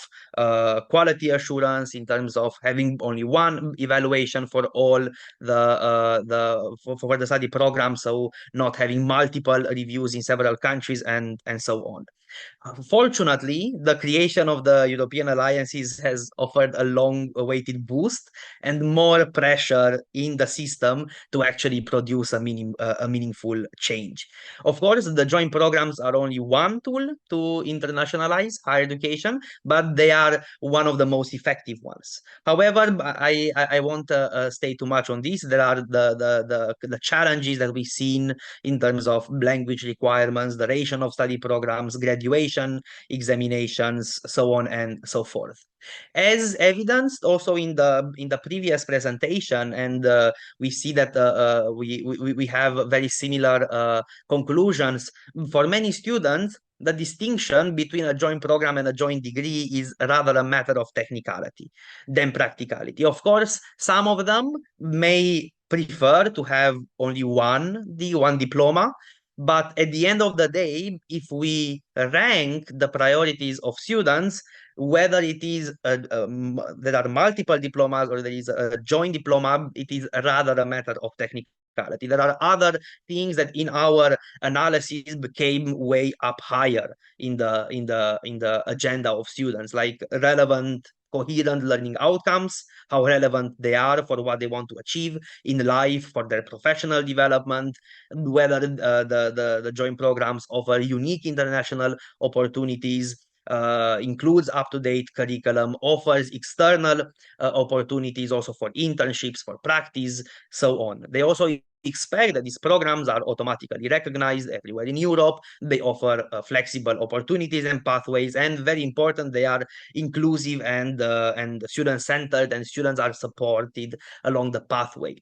quality assurance, in terms of having only one evaluation for all for the study program, so not having multiple reviews in several countries, and so on. Fortunately, the creation of the European alliances has offered a long-awaited boost and more pressure in the system to actually produce a meaningful change. Of course, the joint programs are only one tool to internationalize higher education, but they are one of the most effective ones. However, I won't stay too much on this. There are the challenges that we've seen in terms of language requirements, duration of study programs, graduation, examinations, so on and so forth. As evidenced also in the previous presentation, and we see that we have very similar conclusions. For many students, the distinction between a joint program and a joint degree is rather a matter of technicality than practicality. Of course, some of them may prefer to have only one diploma, but at the end of the day, if we rank the priorities of students, whether it is there are multiple diplomas or there is a joint diploma, it is rather a matter of technicality. There are other things that in our analysis became way up higher in the agenda of students, like relevant, coherent learning outcomes, how relevant they are for what they want to achieve in life, for their professional development, whether the joint programs offer unique international opportunities, includes up-to-date curriculum, offers external opportunities also for internships, for practice, so on. They also expect that these programs are automatically recognized everywhere in Europe. They offer flexible opportunities and pathways, and very important, they are inclusive and student-centered, and students are supported along the pathway.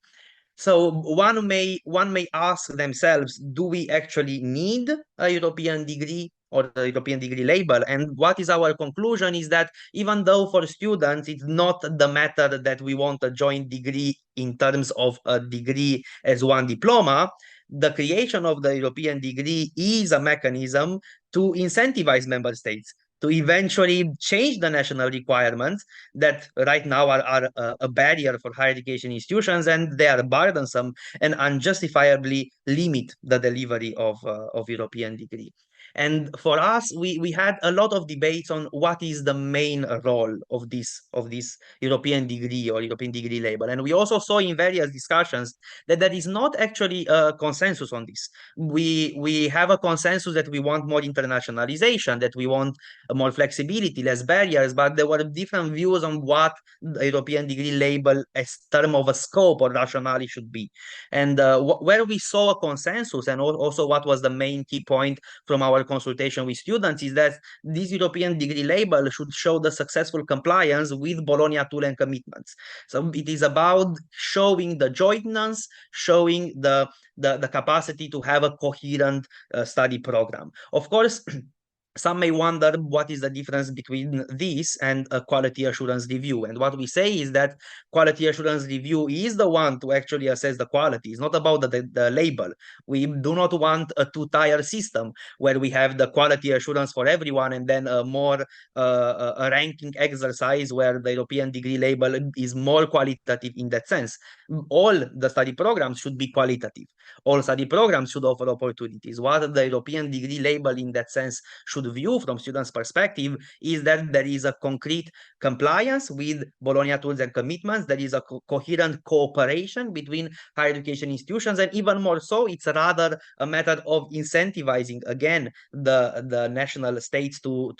So one may ask themselves, do we actually need a European degree or the European degree label? And what is our conclusion is that even though for students it's not the matter that we want a joint degree in terms of a degree as one diploma, the creation of the European degree is a mechanism to incentivize member states to eventually change the national requirements that right now are a barrier for higher education institutions, and they are burdensome and unjustifiably limit the delivery of European degree. And for us, we had a lot of debates on what is the main role of this European degree or European degree label. And we also saw in various discussions that there is not actually a consensus on this. We have a consensus that we want more internationalization, that we want more flexibility, less barriers, but there were different views on what the European degree label as term of a scope or rationale should be. And where we saw a consensus, and also what was the main key point from our consultation with students is that this European degree label should show the successful compliance with Bologna tool and commitments. So it is about showing the jointness, showing the capacity to have a coherent study program. Of course, some may wonder what is the difference between this and a quality assurance review. And what we say is that quality assurance review is the one to actually assess the quality. It's not about the label. We do not want a two-tier system where we have the quality assurance for everyone and then a more a ranking exercise where the European degree label is more qualitative in that sense. All the study programs should be qualitative. All study programs should offer opportunities. What the European degree label in that sense should view from students' perspective is that there is a concrete compliance with Bologna tools and commitments. There is a coherent cooperation between higher education institutions, and even more so, it's rather a matter of incentivizing again the national states to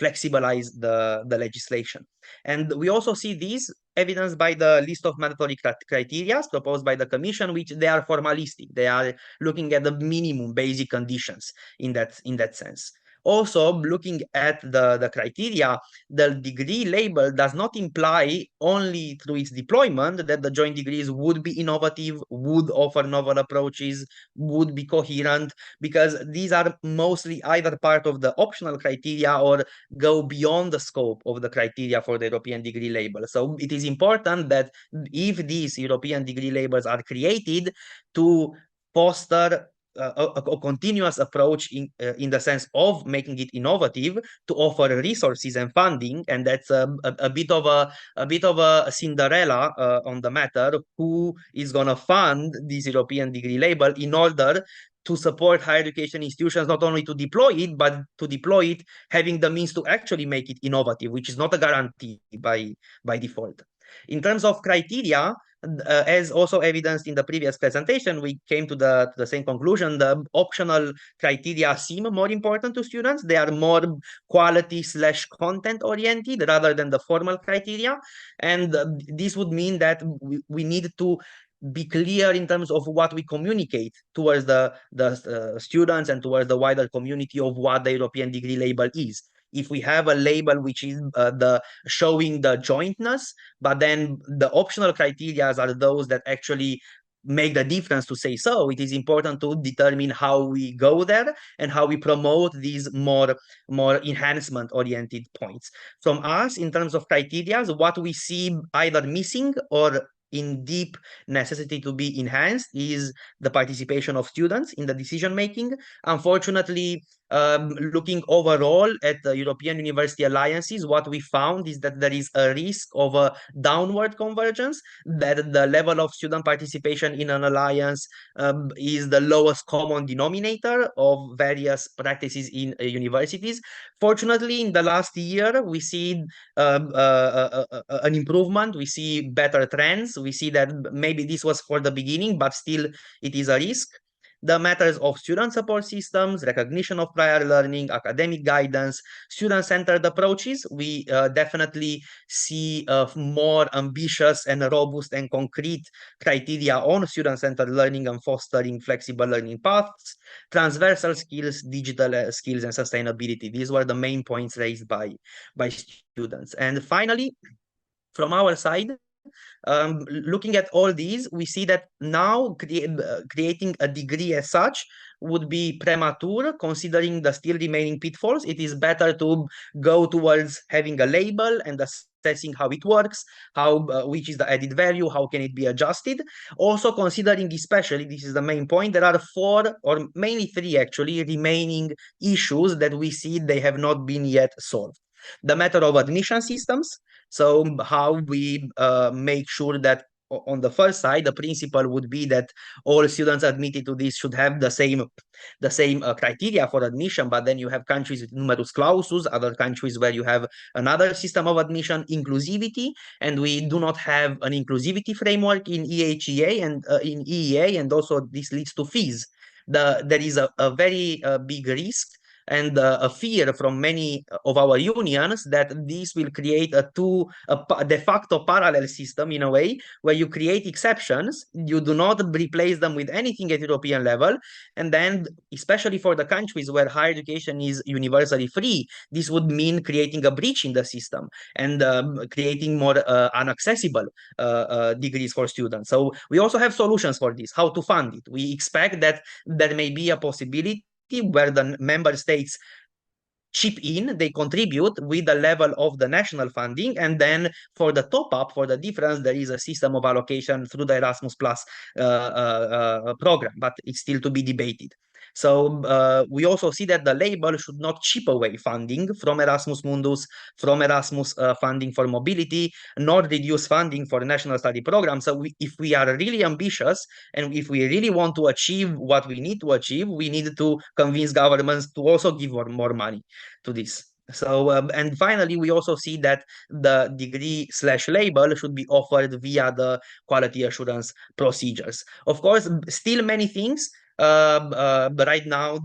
flexibilize the legislation. And we also see these evidenced by the list of mandatory criteria proposed by the Commission, which they are formalistic. They are looking at the minimum basic conditions in that sense. Also, looking at the criteria, the degree label does not imply only through its deployment that the joint degrees would be innovative, would offer novel approaches, would be coherent, because these are mostly either part of the optional criteria or go beyond the scope of the criteria for the European degree label. So it is important that if these European degree labels are created to foster a continuous approach in the sense of making it innovative, to offer resources and funding, and that's a bit of a Cinderella on the matter. Who is going to fund this European degree label in order to support higher education institutions, not only to deploy it, but to deploy it having the means to actually make it innovative, which is not a guarantee by default. In terms of criteria, as also evidenced in the previous presentation, we came to the same conclusion. The optional criteria seem more important to students. They are more quality/content oriented rather than the formal criteria. And this would mean that we need to be clear in terms of what we communicate towards the students and towards the wider community of what the European degree label is. If we have a label which is showing the jointness, but then the optional criteria are those that actually make the difference to say so, it is important to determine how we go there and how we promote these more enhancement-oriented points. From us, in terms of criteria, what we see either missing or in deep necessity to be enhanced is the participation of students in the decision-making. Unfortunately, looking overall at the European University Alliances, what we found is that there is a risk of a downward convergence, that the level of student participation in an alliance is the lowest common denominator of various practices in universities. Fortunately, in the last year, we see an improvement. We see better trends. We see that maybe this was for the beginning, but still it is a risk. The matters of student support systems, recognition of prior learning, academic guidance, student-centered approaches, we definitely see more ambitious and robust and concrete criteria on student-centered learning and fostering flexible learning paths, transversal skills, digital skills, and sustainability. These were the main points raised by students. And finally, from our side, looking at all these, we see that now creating a degree as such would be premature, considering the still remaining pitfalls. It is better to go towards having a label and assessing how it works, which is the added value, how can it be adjusted. Also considering, especially, this is the main point, there are 4 or mainly 3 actually remaining issues that we see they have not been yet solved. The matter of admission systems. So how we make sure that on the first side, the principle would be that all students admitted to this should have the same criteria for admission, but then you have countries with numerus clausus, other countries where you have another system of admission, inclusivity, and we do not have an inclusivity framework in EHEA and in EEA, and also this leads to fees. There is a very big risk and a fear from many of our unions that this will create a de facto parallel system in a way where you create exceptions, you do not replace them with anything at European level, and then especially for the countries where higher education is universally free, this would mean creating a breach in the system and creating more inaccessible degrees for students. So we also have solutions for this, how to fund it. We expect that there may be a possibility where the member states chip in, they contribute with the level of the national funding, and then for the top up, for the difference, there is a system of allocation through the Erasmus Plus program, but it's still to be debated. So we also see that the label should not chip away funding from Erasmus Mundus, from Erasmus funding for mobility, nor reduce funding for national study programs. So if we are really ambitious and if we really want to achieve what we need to achieve, we need to convince governments to also give more money to this. So, and finally, we also see that the degree/label should be offered via the quality assurance procedures. Of course, still many things. But right now,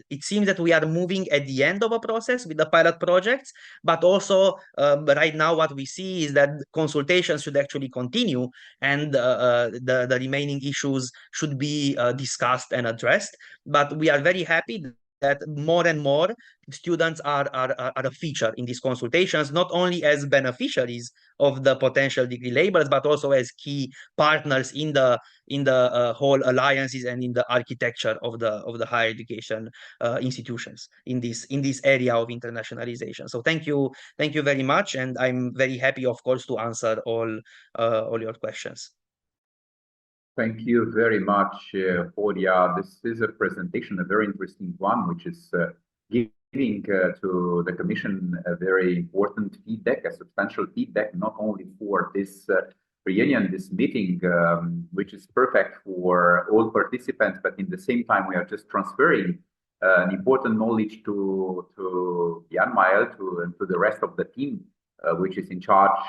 it seems that we are moving at the end of a process with the pilot projects, but also right now what we see is that consultations should actually continue, and the remaining issues should be discussed and addressed. But we are very happy that more and more students are a feature in these consultations, not only as beneficiaries of the potential degree labels, but also as key partners in the whole alliances and in the architecture of the higher education institutions in this area of internationalization. So thank you very much, and I'm very happy, of course, to answer all your questions. Thank you very much, Horia. This is a presentation, a very interesting one, which is giving to the Commission a very important feedback, a substantial feedback, not only for this reunion, this meeting, which is perfect for all participants, but in the same time, we are just transferring an important knowledge to Jan-Mael, to the rest of the team, which is in charge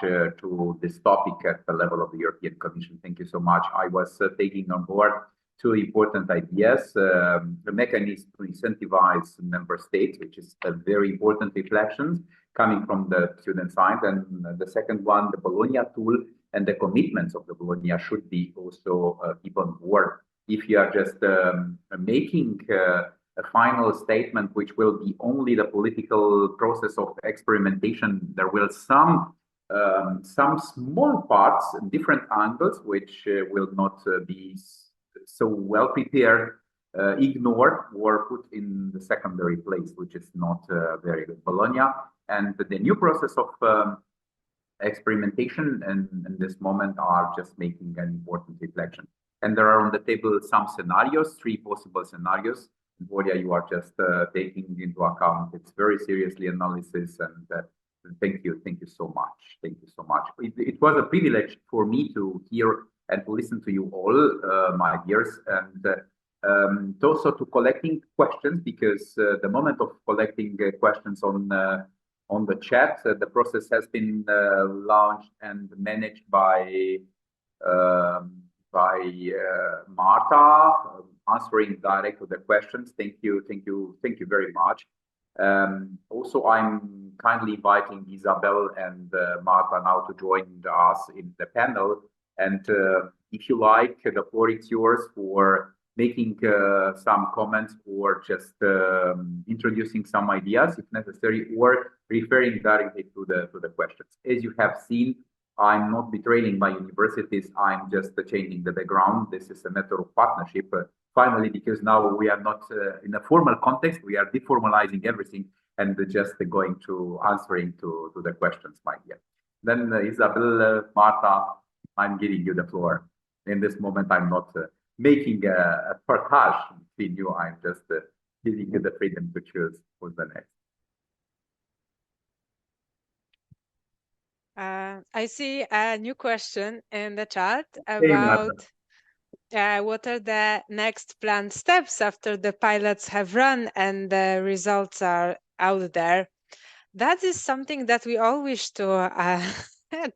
to this topic at the level of the European Commission. Thank you so much. I was taking on board two important ideas, the mechanism to incentivize member states, which is a very important reflection coming from the student side, and the second one, the Bologna tool, and the commitments of the Bologna should be also keep on board. If you are just making a final statement, which will be only the political process of experimentation, there will some small parts, different angles, which will not be so well prepared, ignored or put in the secondary place, which is not very good. Bologna and the new process of experimentation and in this moment are just making an important reflection. And there are on the table some scenarios, 3 possible scenarios. Horia, you are just taking into account. It's very seriously analysis, and thank you so much. Thank you so much. It was a privilege for me to hear and to listen to you all, my dears, and also to collecting questions, because the moment of collecting questions on the chat, the process has been launched and managed by Marta, answering direct to the questions. Thank you very much. Also, I'm kindly inviting Isabelle and Marta now to join us in the panel. And if you like, the floor is yours for making some comments or just introducing some ideas if necessary, or referring directly to the questions. As you have seen, I'm not betraying my universities. I'm just changing the background. This is a matter of partnership. Finally, because now we are not in a formal context, we are deformalizing everything and just going to answering to the questions, my dear. Then Isabelle, Marta, I'm giving you the floor. In this moment, I'm not making a partage between you. I'm just giving you the freedom to choose who's the next. I see a new question in the chat about what are the next planned steps after the pilots have run and the results are out there. That is something that we all wish to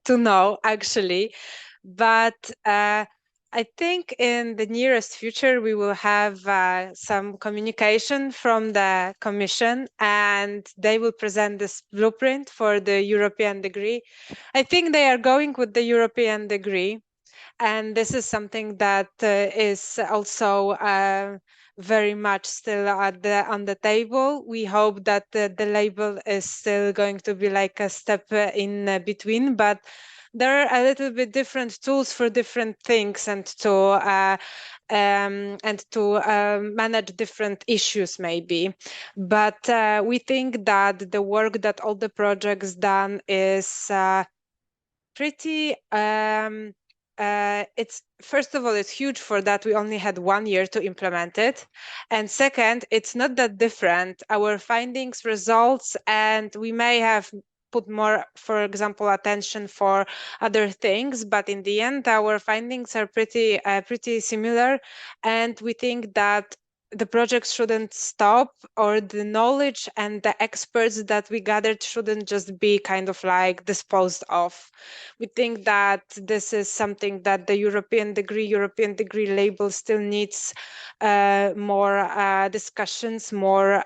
know, actually, but I think in the nearest future, we will have some communication from the Commission, and they will present this blueprint for the European degree. I think they are going with the European degree, and this is something that is also very much still on the table. We hope that the label is still going to be like a step in between, but there are a little bit different tools for different things and to manage different issues maybe. But we think that the work that all the projects done is pretty it's first of all, it's huge for that we only had 1 year to implement it, and second, it's not that different, our findings, results, and we may have put more, for example, attention for other things, but in the end our findings are pretty similar, and we think that the projects shouldn't stop, or the knowledge and the experts that we gathered shouldn't just be kind of like disposed of. We think that this is something that the European degree label still needs more discussions, more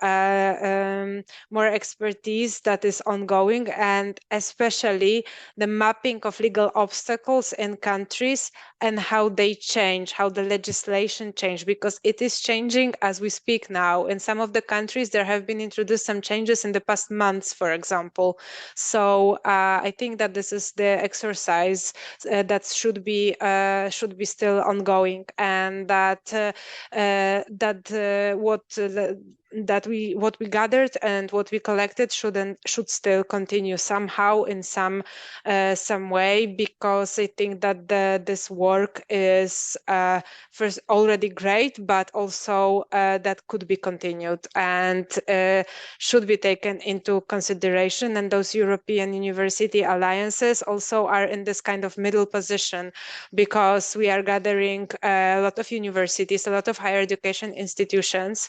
expertise that is ongoing, and especially the mapping of legal obstacles in countries and how they change, how the legislation change, because it is changing as we speak now. In some of the countries, there have been introduced some changes in the past months, for example. So I think that this is the exercise that should be still ongoing, and that what we gathered and what we collected should still continue somehow in some way, because I think that this work is first already great, but also that could be continued and should be taken into consideration. And those European university alliances also are in this kind of middle position, because we are gathering a lot of universities, a lot of higher education institutions,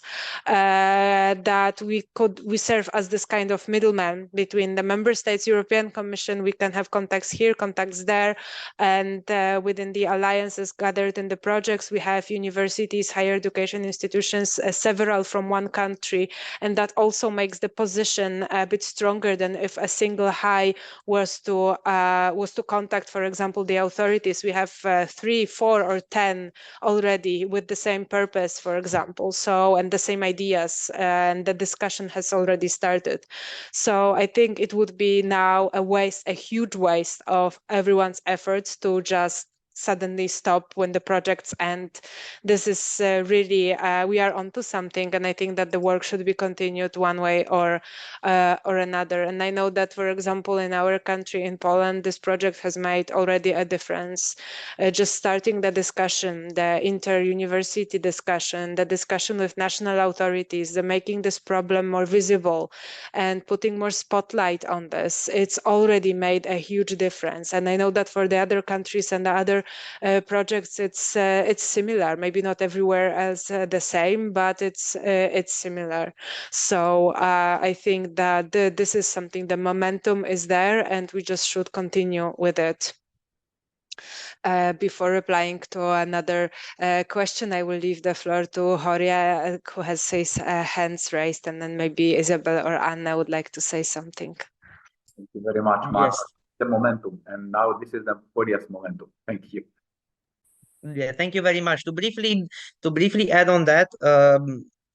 that we serve as this kind of middleman between the member states, European Commission. We can have contacts here, contacts there, and within the alliances gathered in the projects, we have universities, higher education institutions, several from one country, and that also makes the position a bit stronger than if a single high was to contact, for example, the authorities. We have 3, 4, or 10 already with the same purpose, for example, so, and the same ideas, and the discussion has already started. So I think it would be now a huge waste of everyone's efforts to just suddenly stop when the projects end. This is really, we are onto something, and I think that the work should be continued one way or another. And I know that, for example, in our country, in Poland, this project has made already a difference. Just starting the discussion, the inter-university discussion, the discussion with national authorities, the making this problem more visible and putting more spotlight on this, it's already made a huge difference. And I know that for the other countries and the other projects, it's similar. Maybe not everywhere as the same, but it's similar. So I think that this is something, the momentum is there, and we just should continue with it. Before replying to another question, I will leave the floor to Horia, who has his hands raised, and then maybe Isabelle or Anna would like to say something. Thank you very much, Marta. Yes. The momentum, and now this is the Horia's momentum. Thank you. Yeah, thank you very much. To briefly add on that,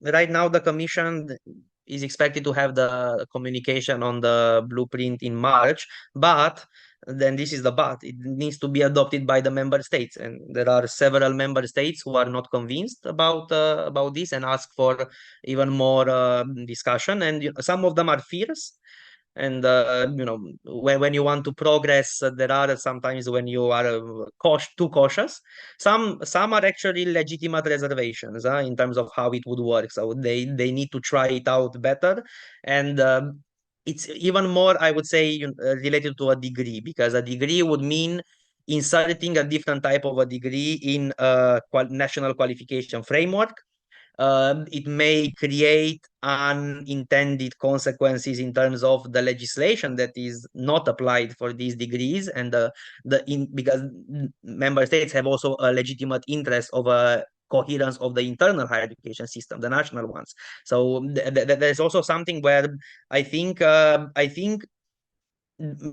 right now the Commission is expected to have the communication on the blueprint in March, but then this is the but, it needs to be adopted by the member states, and there are several member states who are not convinced about this and ask for even more discussion, and some of them are fierce. And when you want to progress, there are sometimes when you are too cautious. Some are actually legitimate reservations in terms of how it would work. So they need to try it out better, and it's even more, I would say, related to a degree, because a degree would mean inserting a different type of a degree in a national qualification framework. it may create unintended consequences in terms of the legislation that is not applied for these degrees, and because member states have also a legitimate interest of a coherence of the internal higher education system, the national ones. So there's also something where I think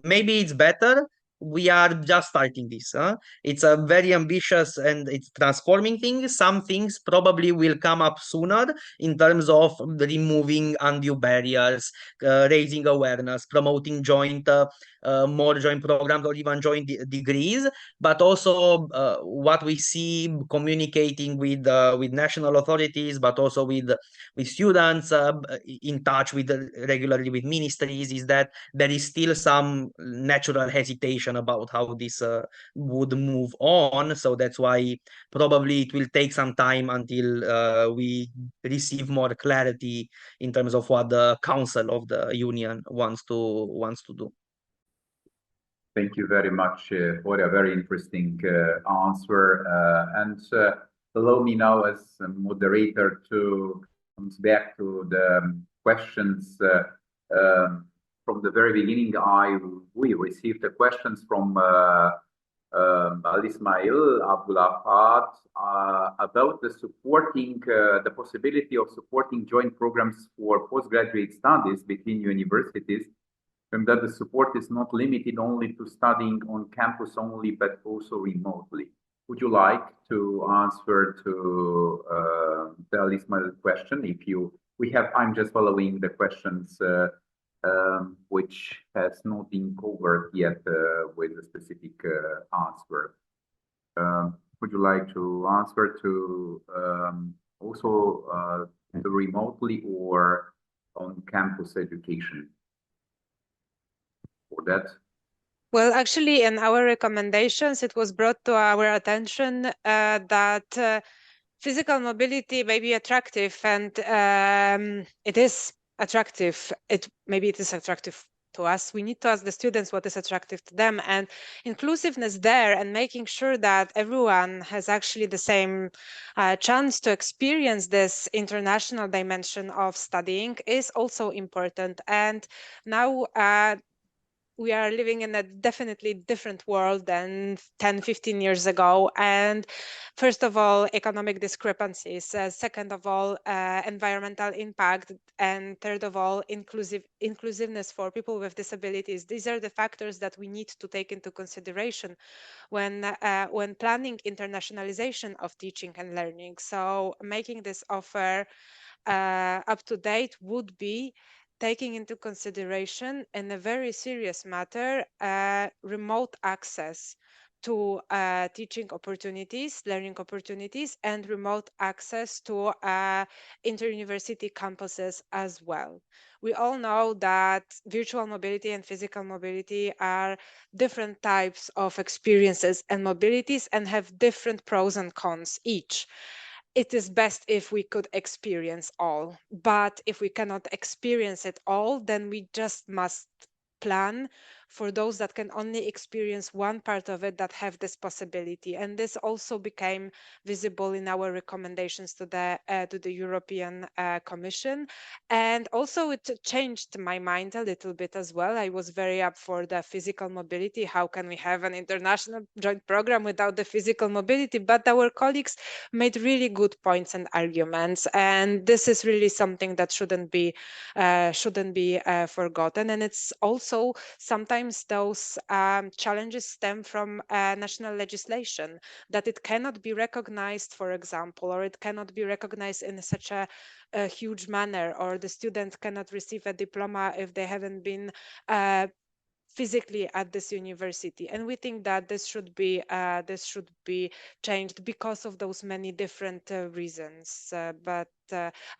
maybe it's better we are just starting this. It's a very ambitious and it's transforming thing. Some things probably will come up sooner in terms of removing undue barriers, raising awareness, promoting more joint programs or even joint degrees, but also what we see communicating with national authorities, but also with students, in touch regularly with ministries, is that there is still some natural hesitation about how this would move on. So that's why probably it will take some time until we receive more clarity in terms of what the Council of the Union wants to do. Thank you very much for a very interesting answer. And allow me now as a moderator to come back to the questions. From the very beginning, we received the questions from Al-Ismail Abdullah about the possibility of supporting joint programs for postgraduate studies between universities, and that the support is not limited only to studying on campus only, but also remotely. Would you like to answer to the Al-Ismail question? I'm just following the questions which has not been covered yet with a specific answer. Would you like to answer to also the remotely or on campus education for that? Well, actually, in our recommendations, it was brought to our attention that physical mobility may be attractive, and it is attractive. Maybe it is attractive to us. We need to ask the students what is attractive to them, and inclusiveness there, and making sure that everyone has actually the same chance to experience this international dimension of studying is also important. And now we are living in a definitely different world than 10-15 years ago. And first of all, economic discrepancies. Second of all, environmental impact. And third of all, inclusiveness for people with disabilities. These are the factors that we need to take into consideration when planning internationalization of teaching and learning. So making this offer up to date would be taking into consideration in a very serious matter remote access to teaching opportunities, learning opportunities, and remote access to inter-university campuses as well. We all know that virtual mobility and physical mobility are different types of experiences and mobilities and have different pros and cons each. It is best if we could experience all, but if we cannot experience it all, then we just must plan for those that can only experience one part of it, that have this possibility. And this also became visible in our recommendations to the European Commission. And also it changed my mind a little bit as well. I was very up for the physical mobility. How can we have an international joint program without the physical mobility? But our colleagues made really good points and arguments, and this is really something that shouldn't be forgotten. And it's also sometimes those challenges stem from national legislation, that it cannot be recognized, for example, or it cannot be recognized in such a huge manner, or the student cannot receive a diploma if they haven't been physically at this university. And we think that this should be changed because of those many different reasons. But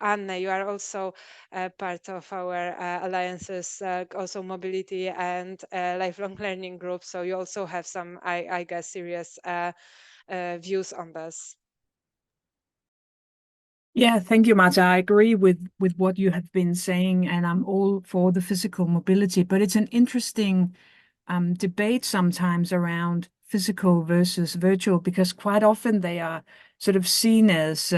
Anna, you are also part of our alliances, also mobility and lifelong learning group. So you also have some, I guess, serious views on this. Yeah, thank you, Marta. I agree with what you have been saying, and I'm all for the physical mobility, but it's an interesting debate sometimes around physical versus virtual, because quite often they are sort of seen as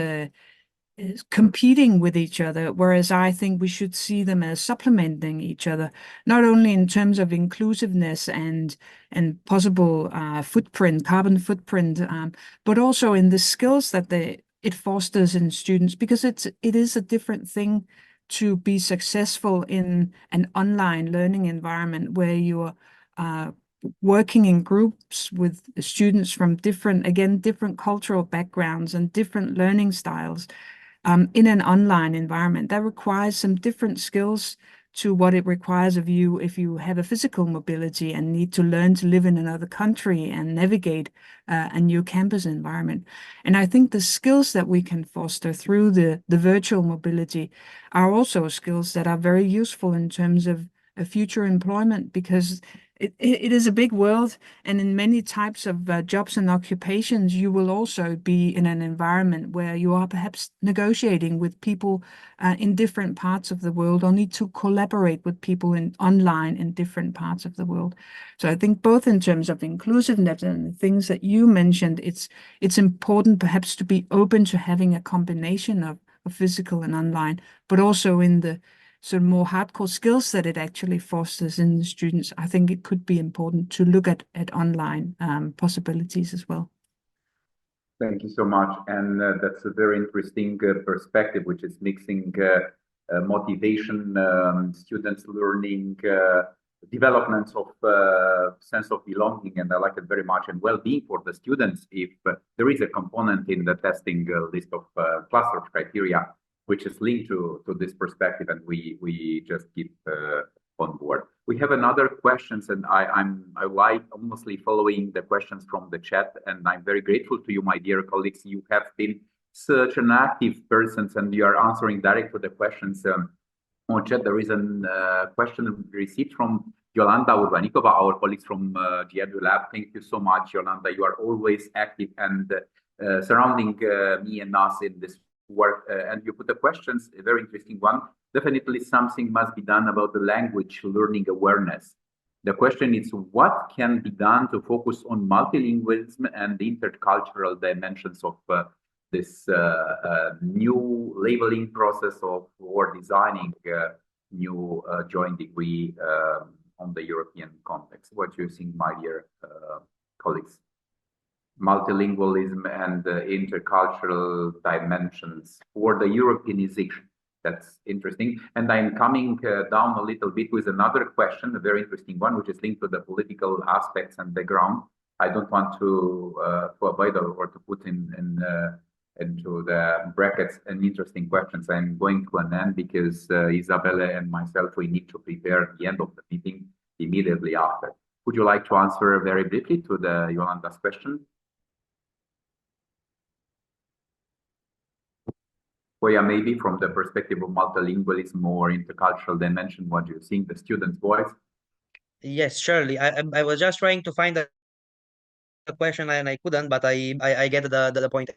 competing with each other, whereas I think we should see them as supplementing each other, not only in terms of inclusiveness and possible carbon footprint, but also in the skills that it fosters in students, because it is a different thing to be successful in an online learning environment where you're working in groups with students from different cultural backgrounds and different learning styles. In an online environment that requires some different skills to what it requires of you if you have a physical mobility and need to learn to live in another country and navigate a new campus environment. And I think the skills that we can foster through the virtual mobility are also skills that are very useful in terms of future employment, because it is a big world, and in many types of jobs and occupations, you will also be in an environment where you are perhaps negotiating with people in different parts of the world, or need to collaborate with people online in different parts of the world. So I think both in terms of inclusiveness and the things that you mentioned, it's important perhaps to be open to having a combination of physical and online, but also in the sort of more hardcore skills that it actually fosters in the students. I think it could be important to look at online possibilities as well. Thank you so much. And that's a very interesting perspective, which is mixing motivation, students learning, developments of sense of belonging, and I like it very much, and well-being for the students. If there is a component in the testing list of cluster of criteria which is linked to this perspective, and we just keep on board. We have another questions, and I like mostly following the questions from the chat, and I'm very grateful to you, my dear colleagues. You have been such an active person, and you are answering direct to the questions on chat. There is a question received from Yolanda Urbanikova, our colleagues from the EduLAB. Thank you so much, Yolanda. You are always active and surrounding me and us in this work, and you put the questions, a very interesting one. Definitely something must be done about the language learning awareness. The question is, what can be done to focus on multilingualism and the intercultural dimensions of this new labeling process or designing new joint degree on the European context? What do you think, my dear colleagues? Multilingualism and intercultural dimensions for the Europeanization. That's interesting. And I'm coming down a little bit with another question, a very interesting one, which is linked to the political aspects and background. I don't want to avoid or to put into the brackets an interesting questions. I'm going to an end because Isabelle and myself, we need to prepare the end of the meeting immediately after. Would you like to answer very briefly to the Yolanda's question? Horia, maybe from the perspective of multilingualism or intercultural dimension, what do you think, the student's voice? Yes, surely. I was just trying to find the question and I couldn't, but I get the point.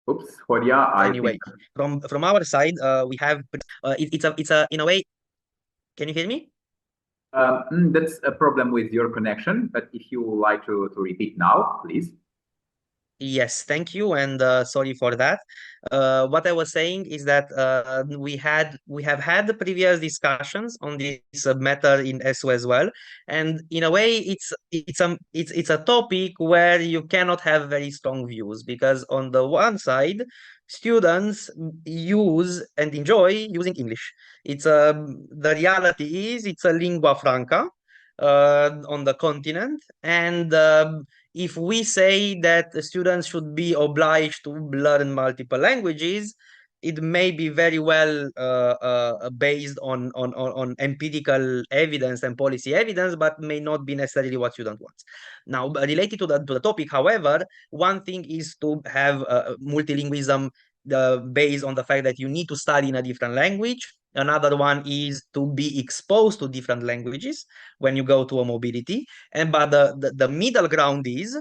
Oops, Horia. Anyway, from our side, we have it's a in a way. Can you hear me? That's a problem with your connection, but if you would like to repeat now, please. Yes, thank you, and sorry for that. What I was saying is that we have had the previous discussions on this matter in ESO as well, and in a way, it's a topic where you cannot have very strong views, because on the one side, students use and enjoy using English. It's the reality is it's a lingua franca on the continent, and if we say that the students should be obliged to learn multiple languages, it may be very well based on empirical evidence and policy evidence, but may not be necessarily what student wants. Now, related to the topic, however, one thing is to have multilingualism based on the fact that you need to study in a different language. Another one is to be exposed to different languages when you go to a mobility. But the middle ground is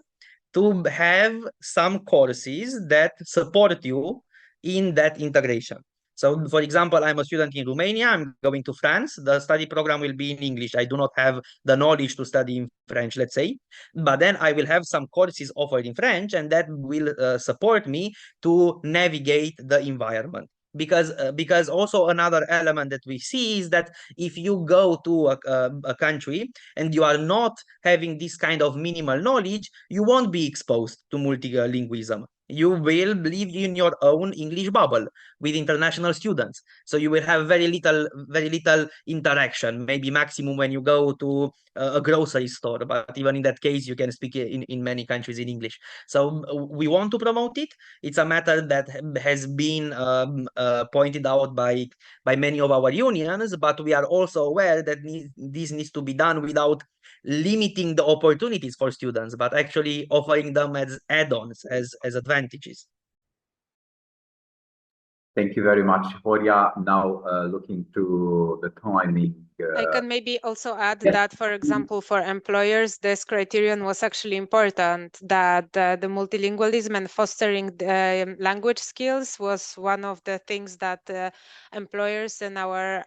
to have some courses that support you in that integration. So, for example, I'm a student in Romania, I'm going to France, the study program will be in English. I do not have the knowledge to study in French, let's say, but then I will have some courses offered in French, and that will support me to navigate the environment. Because also another element that we see is that if you go to a country and you are not having this kind of minimal knowledge, you won't be exposed to multilingualism. You will live in your own English bubble with international students. So you will have very little interaction, maybe maximum when you go to a grocery store. But even in that case, you can speak in many countries in English. So we want to promote it. It's a matter that has been pointed out by many of our unions, but we are also aware that this needs to be done without limiting the opportunities for students, but actually offering them as add-ons, as advantages. Thank you very much, Horia. Now looking to the timing. I can maybe also add yes. that, for example, for employers, this criterion was actually important, that the multilingualism and fostering the language skills was one of the things that employers in our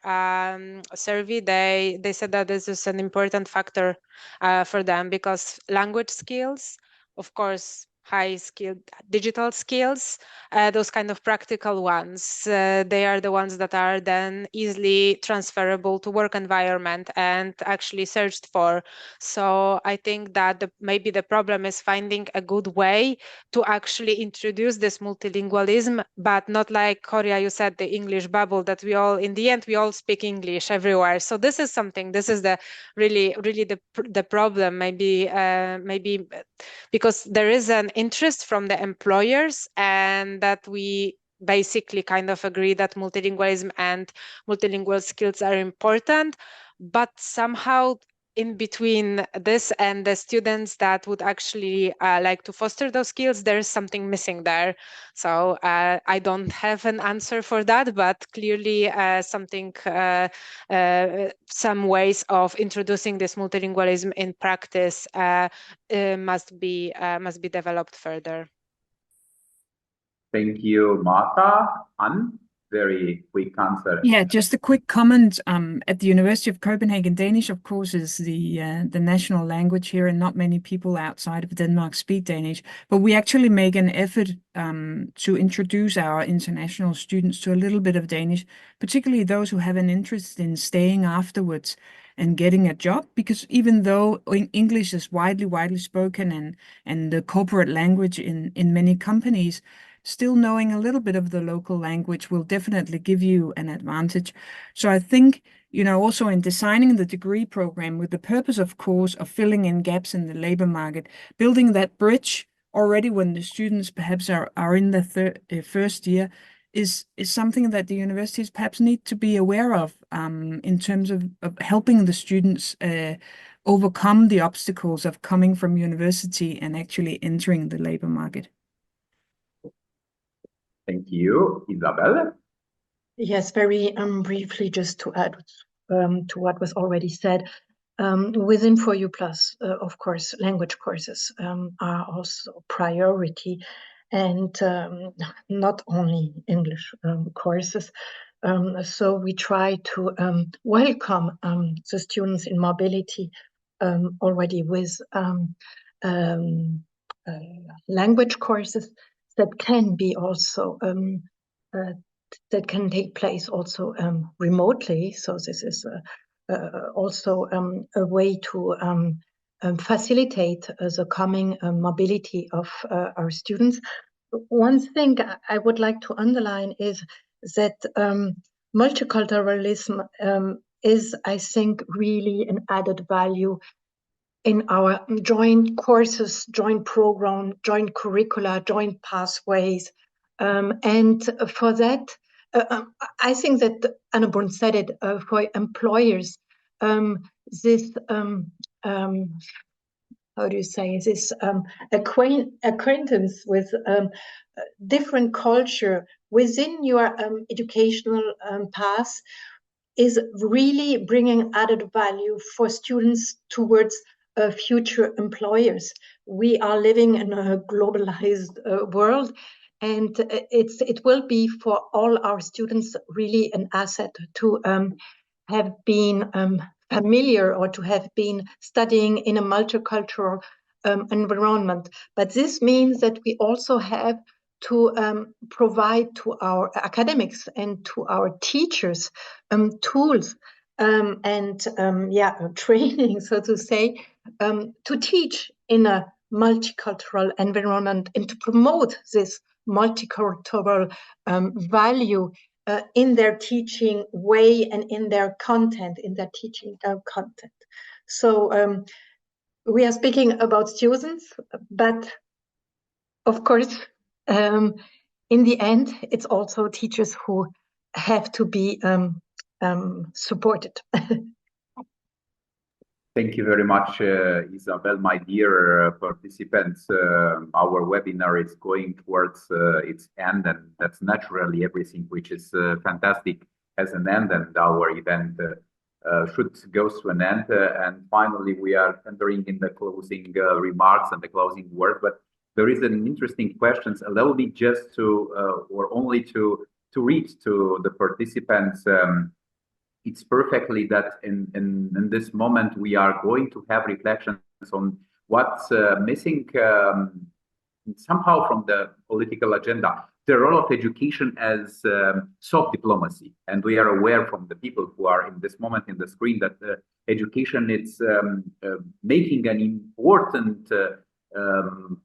survey, they said that this is an important factor for them, because language skills, of course, high-skilled digital skills, those kind of practical ones, they are the ones that are then easily transferable to work environment and actually searched for. So I think that maybe the problem is finding a good way to actually introduce this multilingualism, but not like, Horia, you said, the English bubble, that we all, in the end, we all speak English everywhere. So this is something, this is the really the problem, maybe because there is an interest from the employers, and that we basically kind of agree that multilingualism and multilingual skills are important, but somehow in between this and the students that would actually like to foster those skills, there is something missing there. So I don't have an answer for that, but clearly some ways of introducing this multilingualism in practice must be developed further. Thank you, Marta. Anne, very quick answer. Yeah, just a quick comment. At the University of Copenhagen, Danish, of course, is the national language here, and not many people outside of Denmark speak Danish. But we actually make an effort to introduce our international students to a little bit of Danish, particularly those who have an interest in staying afterwards and getting a job, because even though English is widely spoken and the corporate language in many companies, still knowing a little bit of the local language will definitely give you an advantage. So I think, also in designing the degree program with the purpose, of course, of filling in gaps in the labor market, building that bridge already when the students perhaps are in the first year is something that the universities perhaps need to be aware of in terms of helping the students overcome the obstacles of coming from university and actually entering the labor market. Thank you, Isabelle. Yes, very briefly, just to add to what was already said. Within FOREU Plus, of course, language courses are also priority, and not only English courses. So we try to welcome the students in mobility already with language courses that can be also that can take place also remotely. So this is also a way to facilitate the coming mobility of our students. One thing I would like to underline is that multiculturalism is, I think, really an added value in our joint courses, joint program, joint curricula, joint pathways. And for that, I think that Anna Bruun said it, for employers, this, how do you say, this acquaintance with different culture within your educational path is really bringing added value for students towards future employers. We are living in a globalized world, And it will be for all our students really an asset to have been familiar or to have been studying in a multicultural environment. But this means that we also have to provide to our academics and to our teachers tools and training, so to say, to teach in a multicultural environment and to promote this multicultural value in their teaching way and in their content, in their teaching content. So we are speaking about students, but of course, in the end, it's also teachers who have to be supported. Thank you very much, Isabelle, my dear participants. Our webinar is going towards its end, and that's naturally everything which is fantastic has an end, and our event should go to an end. And finally, we are entering in the closing remarks and the closing word. But there is an interesting question. Allow me just to, or only to read to the participants. It's perfectly that in this moment we are going to have reflections on what's missing somehow from the political agenda. The role of education as soft diplomacy, and we are aware from the people who are in this moment in the screen that education is making an important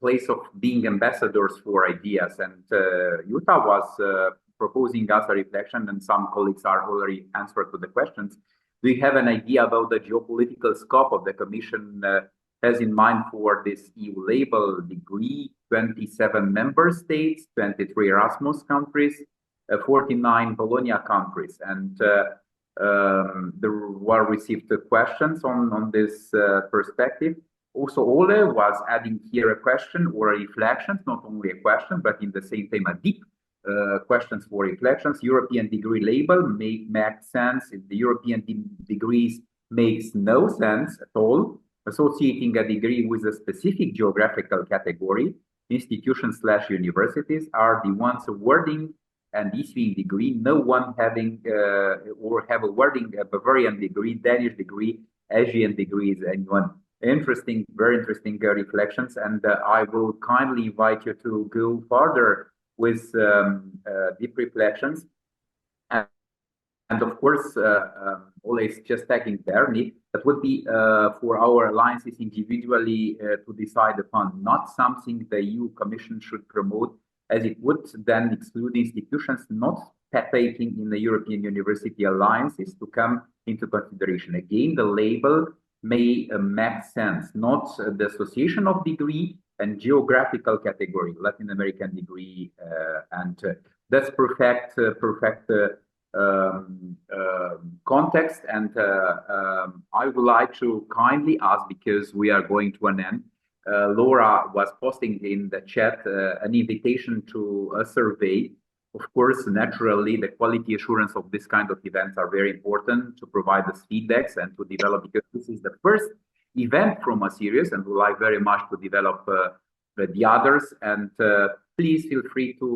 place of being ambassadors for ideas. And Jutta was proposing us a reflection, and some colleagues are already answered to the questions. Do you have an idea about the geopolitical scope of the Commission has in mind for this EU label degree? 27 member states, 23 Erasmus countries, 49 Bologna countries, and there were received questions on this perspective. Also, Ole was adding here a question or a reflection, not only a question, but in the same time a deep questions for reflections. European degree label makes sense. If the European degrees makes no sense at all. Associating a degree with a specific geographical category, institutions/universities are the ones awarding and issuing degree. No one having or have awarding a Bavarian degree, Danish degree, Asian degrees, anyone. Interesting, very interesting reflections, and I will kindly invite you to go further with deep reflections. And of course, always just tagging Bernie, that would be for our alliances individually to decide upon, not something the EU Commission should promote, as it would then exclude institutions not participating in the European University alliances to come into consideration. Again, the label may make sense, not the association of degree and geographical category, Latin American degree, and that's perfect context. And I would like to kindly ask, because we are going to an end, Laura was posting in the chat an invitation to a survey. Of course, naturally, the quality assurance of this kind of events are very important to provide us feedbacks and to develop, because this is the first event from a series, and we like very much to develop the others. And please feel free to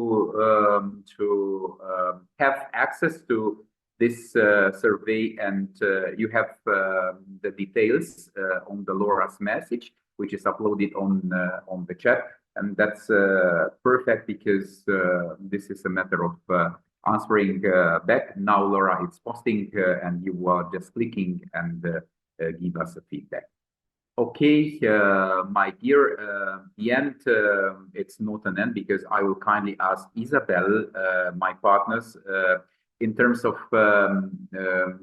have access to this survey, and you have the details on the Laura's message, which is uploaded on the chat. And that's perfect, because this is a matter of answering back. Now Laura is posting and you are just clicking and give us a feedback. Okay, my dear, the end, it's not an end, because I will kindly ask Isabelle, my partners, in terms of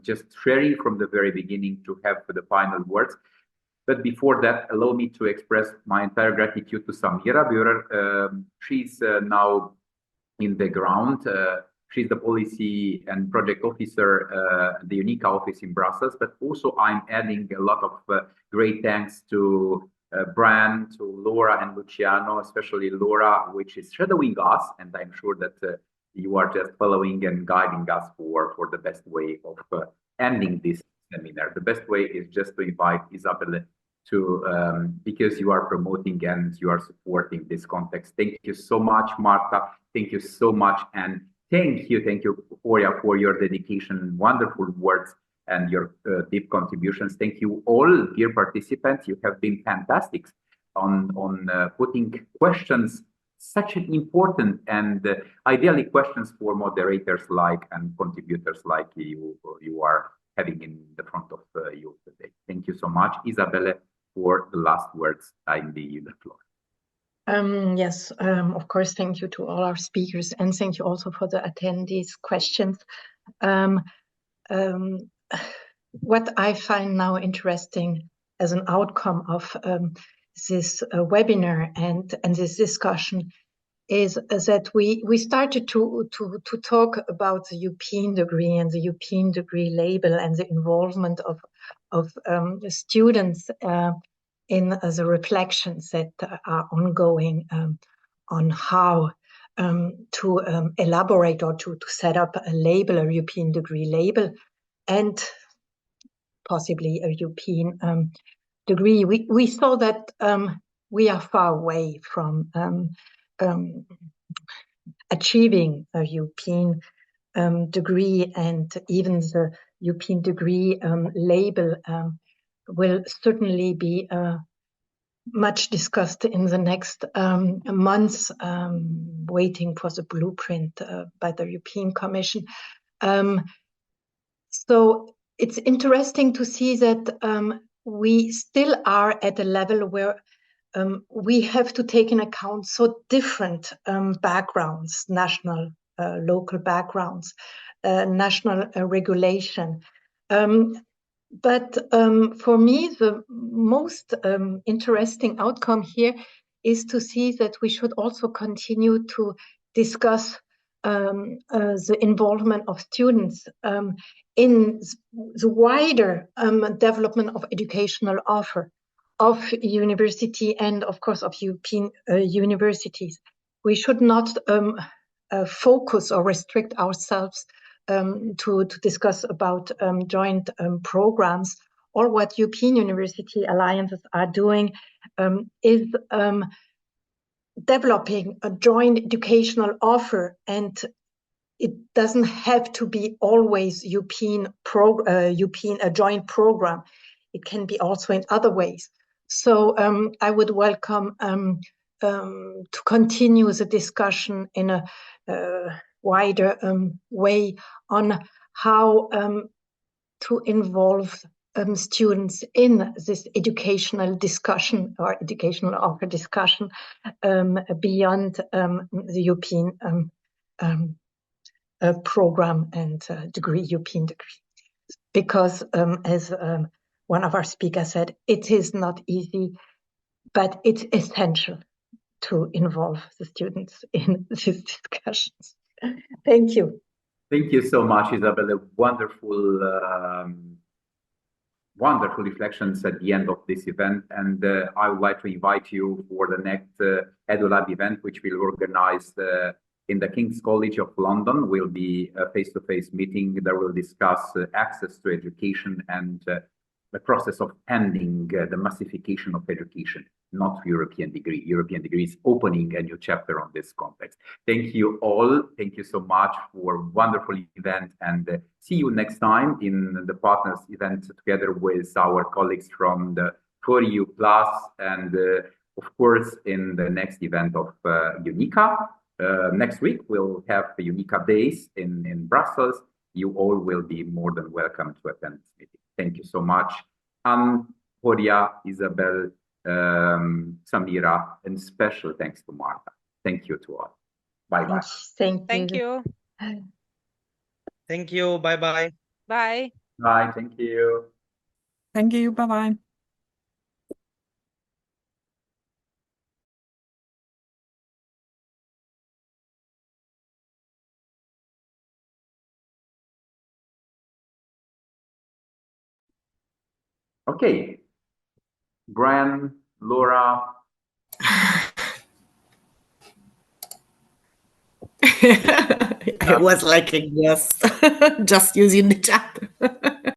just sharing from the very beginning to have the final words. But before that, allow me to express my entire gratitude to Samira Bührer. She's now in the ground. She's the policy and project officer at the UNICA office in Brussels, but also I'm adding a lot of great thanks to Bran, to Laura and Luciano, especially Laura, which is shadowing us, and I'm sure that you are just following and guiding us for the best way of ending this seminar. The best way is just to invite Isabelle because you are promoting and you are supporting this context. Thank you so much, Marta. Thank you so much. And thank you, Horia, for your dedication, wonderful words, and your deep contributions. Thank you all, dear participants. You have been fantastic on putting questions, such an important and ideally questions for moderators and contributors like you are having in the front of you today. Thank you so much, Isabelle, for the last words. I leave you the floor. Yes, of course, thank you to all our speakers, and thank you also for the attendees' questions. What I find now interesting as an outcome of this webinar and this discussion is that we started to talk about the European degree and the European degree label and the involvement of students in the reflections that are ongoing on how to elaborate or to set up a label, a European degree label, and possibly a European degree. We saw that we are far away from achieving a European degree, and even the European degree label will certainly be much discussed in the next months, waiting for the blueprint by the European Commission. So it's interesting to see that we still are at a level where we have to take in account so different backgrounds, national, local backgrounds, national regulation. But for me, the most interesting outcome here is to see that we should also continue to discuss the involvement of students in the wider development of educational offer of university and, of course, of European universities. We should not focus or restrict ourselves to discuss about joint programs. Or what European university alliances are doing is developing a joint educational offer, and it doesn't have to be always a joint program. It can be also in other ways. So I would welcome to continue the discussion in a wider way on how to involve students in this educational discussion or educational offer discussion beyond the European program and European degree. Because as one of our speakers said, it is not easy, but it's essential to involve the students in these discussions. Thank you. Thank you so much, Isabelle. Wonderful, wonderful reflections at the end of this event. And I would like to invite you for the next EduLab event, which we'll organize in the King's College of London. Will be a face-to-face meeting that will discuss access to education and the process of ending the massification of education, not European degree. European degree is opening a new chapter on this context. Thank you all. Thank you so much for a wonderful event, and see you next time in the partners event together with our colleagues from the FOREU Plus, and of course in the next event of UNICA. Next week we'll have the UNICA days in Brussels. You all will be more than welcome to attend this meeting. Thank you so much. Horia, Isabelle, Samira, and special thanks to Marta. Thank you to all. Bye-bye. Thank you. Thank you. Bye-bye. Bye. Bye. Thank you. Thank you. Bye-bye. Okay. Brian, Laura. It was like a yes, just using the chat.